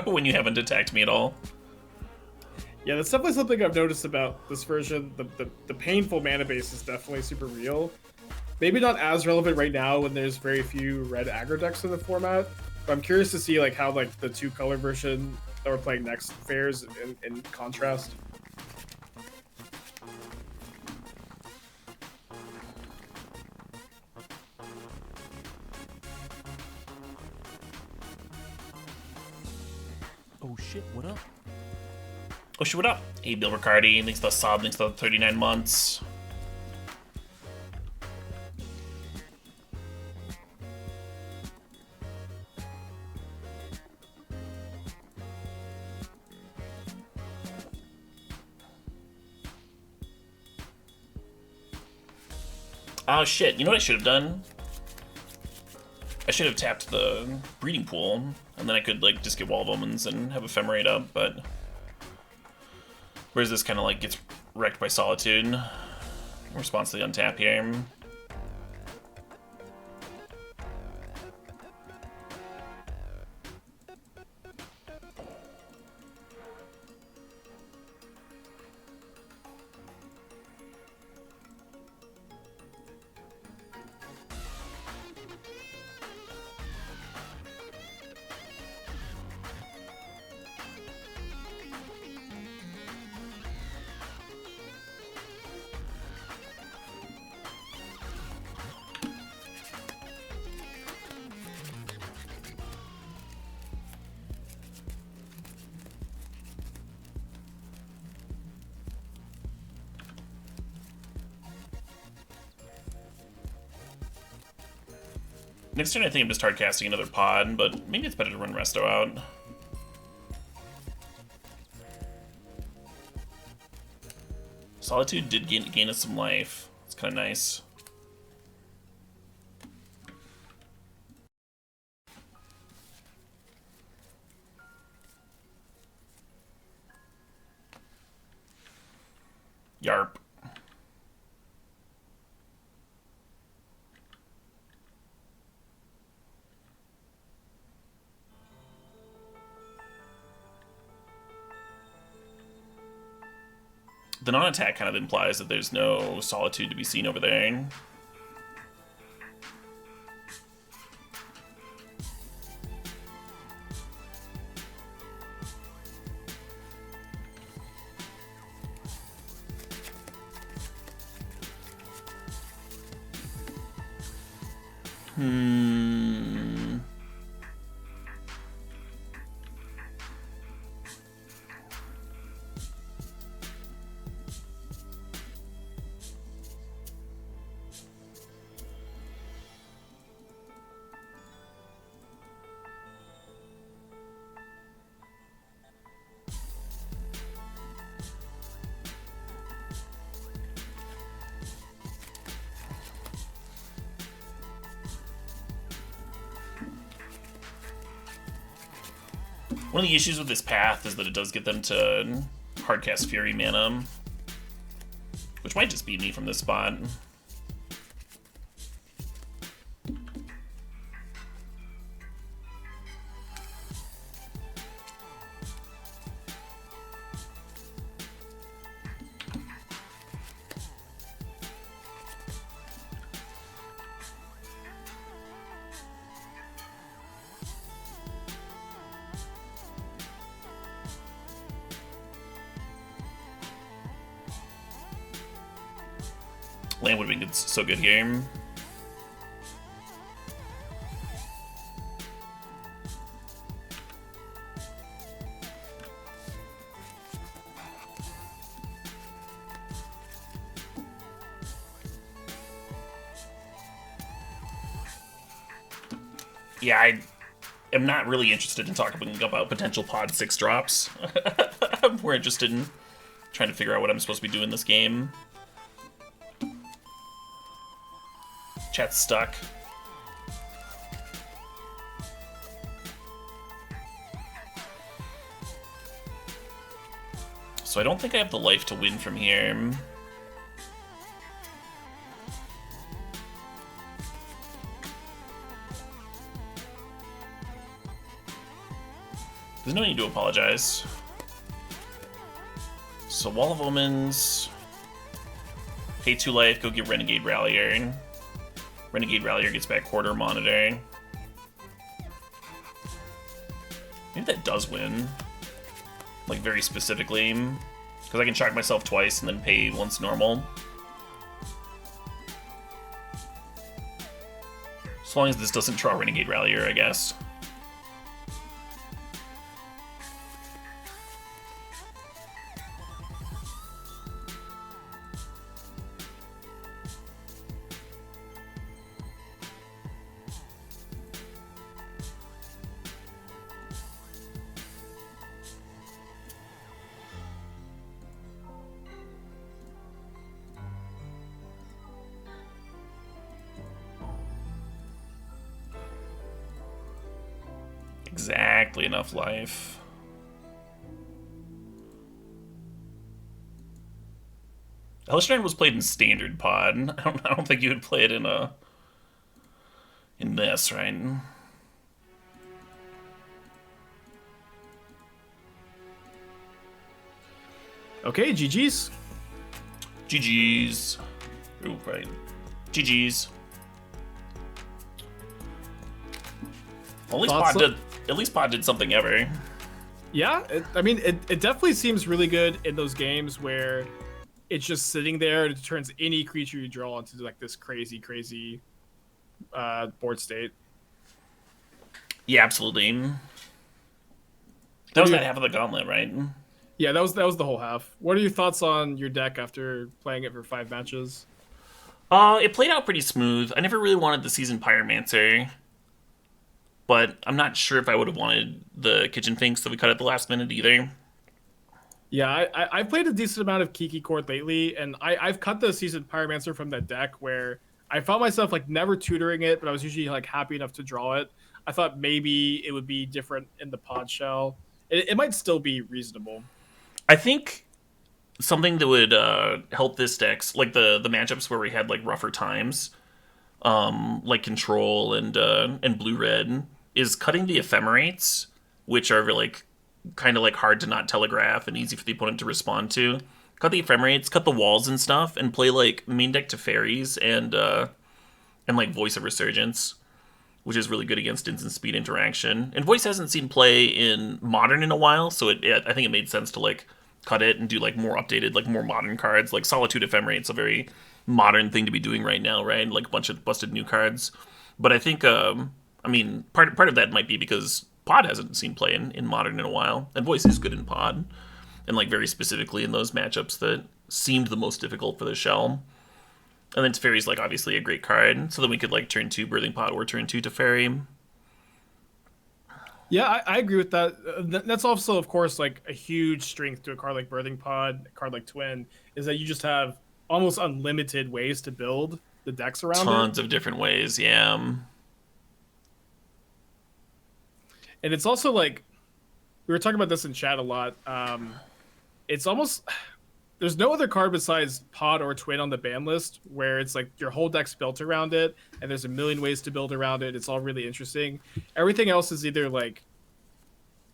when you haven't attacked me at all. Yeah, that's definitely something I've noticed about this version. The painful mana base is definitely super real. Maybe not as relevant right now when there's very few red aggro decks in the format. But I'm curious to see like how like the 2-color version that we're playing next fares in contrast. Oh shit, what up? Oh shit, what up? Hey, Bill Riccardi, thanks to the sub, thanks to the 39 months. Oh shit, you know what I should have done? I should have tapped the breeding pool, and then I could like just get Wall of Omens and have Ephemerate up, but... Whereas this kind of like gets wrecked by Solitude. In response to the untap here. Next turn I think I'm just hard casting another pod, but maybe it's better to run Resto out. Solitude did gain us some life. It's kind of nice. Yarp. The non-attack kind of implies that there's no Solitude to be seen over there. One of the issues with this path is that it does get them to hardcast Fury mana, which might just be me from this spot. Land would have been so good here. Yeah, I am not really interested in talking about potential pod 6 drops. I'm more interested in trying to figure out what I'm supposed to be doing this game. Chat's stuck. So I don't think I have the life to win from here. There's no need to apologize. So Wall of Omens. Pay 2 life, go get Renegade Rallier. Renegade Rallier gets back Quarter Monitor. Maybe that does win. Like, very specifically. Because I can shock myself twice and then pay once normal. As long as this doesn't draw Renegade Rallier, I guess. Exactly enough life. Hellstrand was played in standard pod. I don't think you would play it in this, right? Okay, GG's. GG's. Ooh, right. GG's. At least Pod did something ever. Yeah, it definitely seems really good in those games where it's just sitting there and it turns any creature you draw into like this crazy board state. Yeah, absolutely. That was that half of the Gauntlet, right? Yeah, that was the whole half. What are your thoughts on your deck after playing it for 5 matches? It played out pretty smooth. I never really wanted the Seasoned Pyromancer, but I'm not sure if I would have wanted the Kitchen Finks that we cut at the last minute either. Yeah, I've played a decent amount of Kiki Court lately, and I've cut the Seasoned Pyromancer from that deck where I found myself like never tutoring it, but I was usually like happy enough to draw it. I thought maybe it would be different in the pod shell. It might still be reasonable. I think something that would help this deck, like the matchups where we had like rougher times, like Control and Blue Red, is cutting the Ephemerates, which are like kind of like hard to not telegraph and easy for the opponent to respond to. Cut the Ephemerates, cut the walls and stuff, and play like main deck to Fairies and like Voice of Resurgence, which is really good against instant speed interaction. And Voice hasn't seen play in Modern in a while, so I think it made sense to like cut it and do like more updated, like more modern cards. Like Solitude Ephemerate's a very modern thing to be doing right now, right? Like a bunch of busted new cards. But I think, I mean, part of that might be because Pod hasn't seen play in Modern in a while, and Voice is good in Pod, and like very specifically in those matchups that seemed the most difficult for the shell. And then Teferi's like obviously a great card, so then we could like turn 2 Birthing Pod or turn 2 Teferi. Yeah, I agree with that. That's also, of course, like a huge strength to a card like Birthing Pod, a card like Twin, is that you just have almost unlimited ways to build the decks around it. Tons of different ways, yeah. And it's also like, we were talking about this in chat a lot. It's almost, there's no other card besides Pod or Twin on the ban list where it's like your whole deck's built around it, and there's a million ways to build around it. It's all really interesting. Everything else is either like,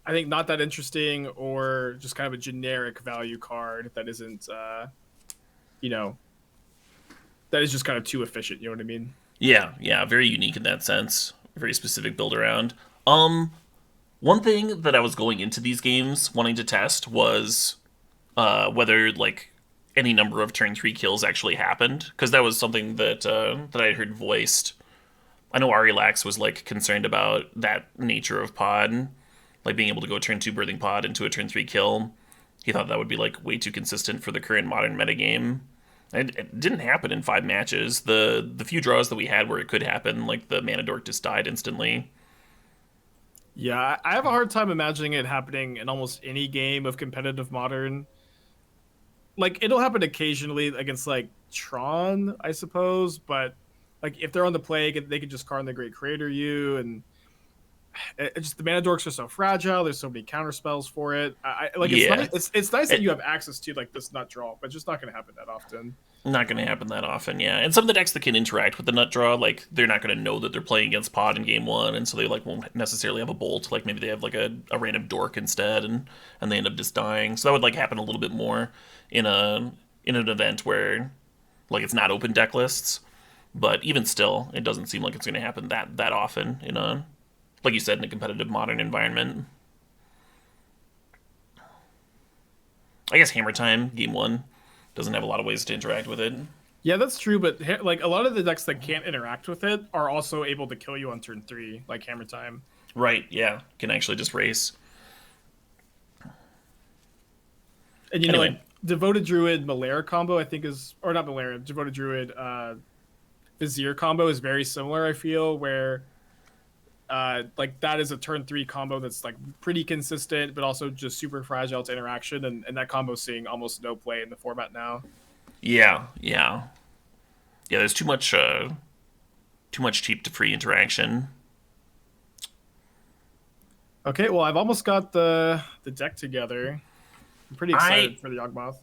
I think not that interesting, or just kind of a generic value card that isn't, that is just kind of too efficient. You know what I mean? Yeah, very unique in that sense. Very specific build around. One thing that I was going into these games wanting to test was whether like any number of turn 3 kills actually happened, because that was something that I had heard voiced. I know Arilax was like concerned about that nature of Pod, like being able to go turn 2 Birthing Pod into a turn 3 kill. He thought that would be like way too consistent for the current Modern metagame. It didn't happen in 5 matches. The few draws that we had where it could happen, like the Mana Dork just died instantly. Yeah, I have a hard time imagining it happening in almost any game of competitive Modern. Like, it'll happen occasionally against, like, Tron, I suppose, but, like, if they're on the play, they can just Karn the Great Creator you, and just the Mana Dorks are so fragile, there's so many counter spells for it. It's nice that you have access to, like, this nut draw, but it's just not going to happen that often. Not going to happen that often, yeah. And some of the decks that can interact with the nut draw, like they're not going to know that they're playing against Pod in game one, and so they like won't necessarily have a bolt. Like maybe they have like a random dork instead, and they end up just dying. So that would like happen a little bit more in an event where like it's not open deck lists. But even still, it doesn't seem like it's going to happen that often in a, like you said, in a competitive modern environment. I guess Hammer Time game one doesn't have a lot of ways to interact with it. Yeah, that's true, but like a lot of the decks that can't interact with it are also able to kill you on turn 3, like Hammer Time. Right, yeah. Can actually just race. And you Anyway. know, like Devoted Druid Malaria combo, I think is, or not Malaria, Devoted Druid Vizier combo is very similar, I feel, where like that is a turn 3 combo that's like pretty consistent, but also just super fragile to interaction, and that combo's seeing almost no play in the format now. Yeah. There's too much cheap to free interaction. Okay, well, I've almost got the deck together. I'm pretty excited for the Yawgmoth.